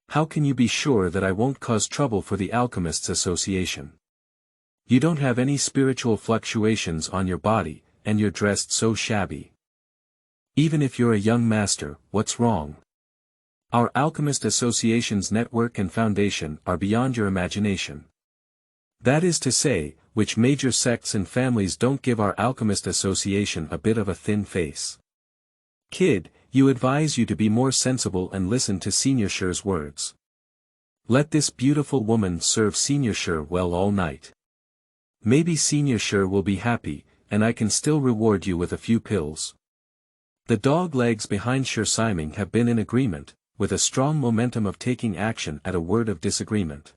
Speaker 1: How can you be sure that I won't cause trouble for the Alchemists' Association? You don't have any spiritual fluctuations on your body, and you're dressed so shabby. Even if you're a young master, what's wrong? Our Alchemist Association's network and foundation are beyond your imagination. That is to say, which major sects and families don't give our Alchemist Association a bit of a thin face. Kid, you advise you to be more sensible and listen to Senior Shi's words. Let this beautiful woman serve Senior Shi well all night. Maybe Senior Shi will be happy, and I can still reward you with a few pills. The dog legs behind Shi Siming have been in agreement, with a strong momentum of taking action at a word of disagreement.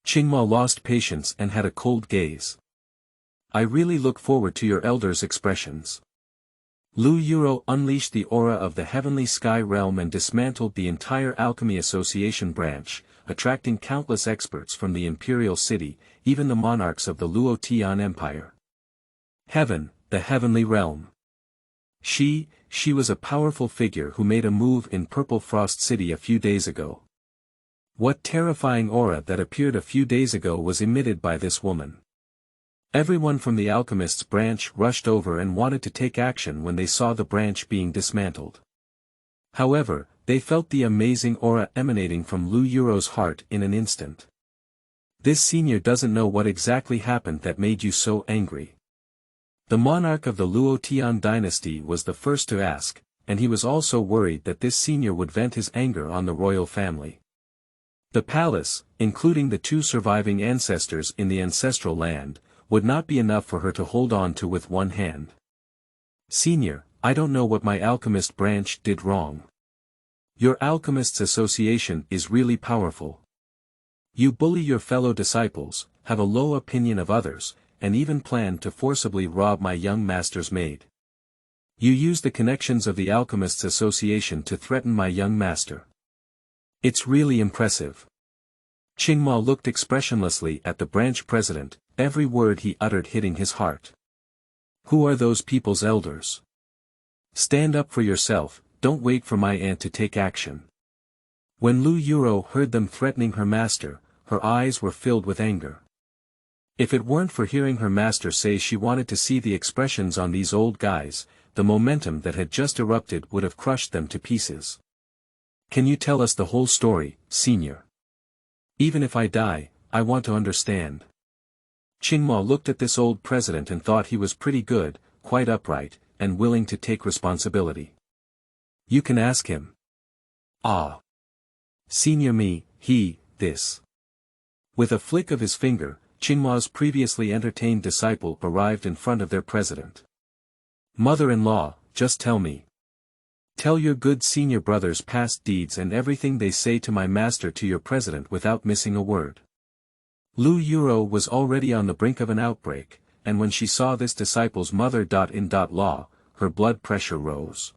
Speaker 1: Qingmo lost patience and had a cold gaze. I really look forward to your elders' expressions. Lu Yuro unleashed the aura of the heavenly sky realm and dismantled the entire Alchemy Association branch, attracting countless experts from the Imperial City, even the monarchs of the Luotian Empire. Heaven, the heavenly realm. She was a powerful figure who made a move in Purple Frost City a few days ago. What terrifying aura that appeared a few days ago was emitted by this woman. Everyone from the Alchemist's branch rushed over and wanted to take action when they saw the branch being dismantled. However, they felt the amazing aura emanating from Lu Yuro's heart in an instant. This senior doesn't know what exactly happened that made you so angry. The monarch of the Luotian dynasty was the first to ask, and he was also worried that this senior would vent his anger on the royal family. The palace, including the two surviving ancestors in the ancestral land, would not be enough for her to hold on to with one hand. Senior, I don't know what my alchemist branch did wrong. Your Alchemists Association is really powerful. You bully your fellow disciples, have a low opinion of others, and even plan to forcibly rob my young master's maid. You use the connections of the Alchemists Association to threaten my young master. It's really impressive. Qingmo looked expressionlessly at the branch president, every word he uttered hitting his heart. Who are those people's elders? Stand up for yourself, don't wait for my aunt to take action. When Lu Yuro heard them threatening her master, her eyes were filled with anger. If it weren't for hearing her master say she wanted to see the expressions on these old guys, the momentum that had just erupted would have crushed them to pieces. Can you tell us the whole story, Senior? Even if I die, I want to understand. Qingmo looked at this old president and thought he was pretty good, quite upright, and willing to take responsibility. You can ask him. Ah. Senior me, this. With a flick of his finger, Qingmo's previously entertained disciple arrived in front of their president. Mother-in-law, just tell me. Tell your good senior brother's past deeds and everything they say to my master to your president without missing a word. Lu Yuro was already on the brink of an outbreak, and when she saw this disciple's mother-in-law, her blood pressure rose.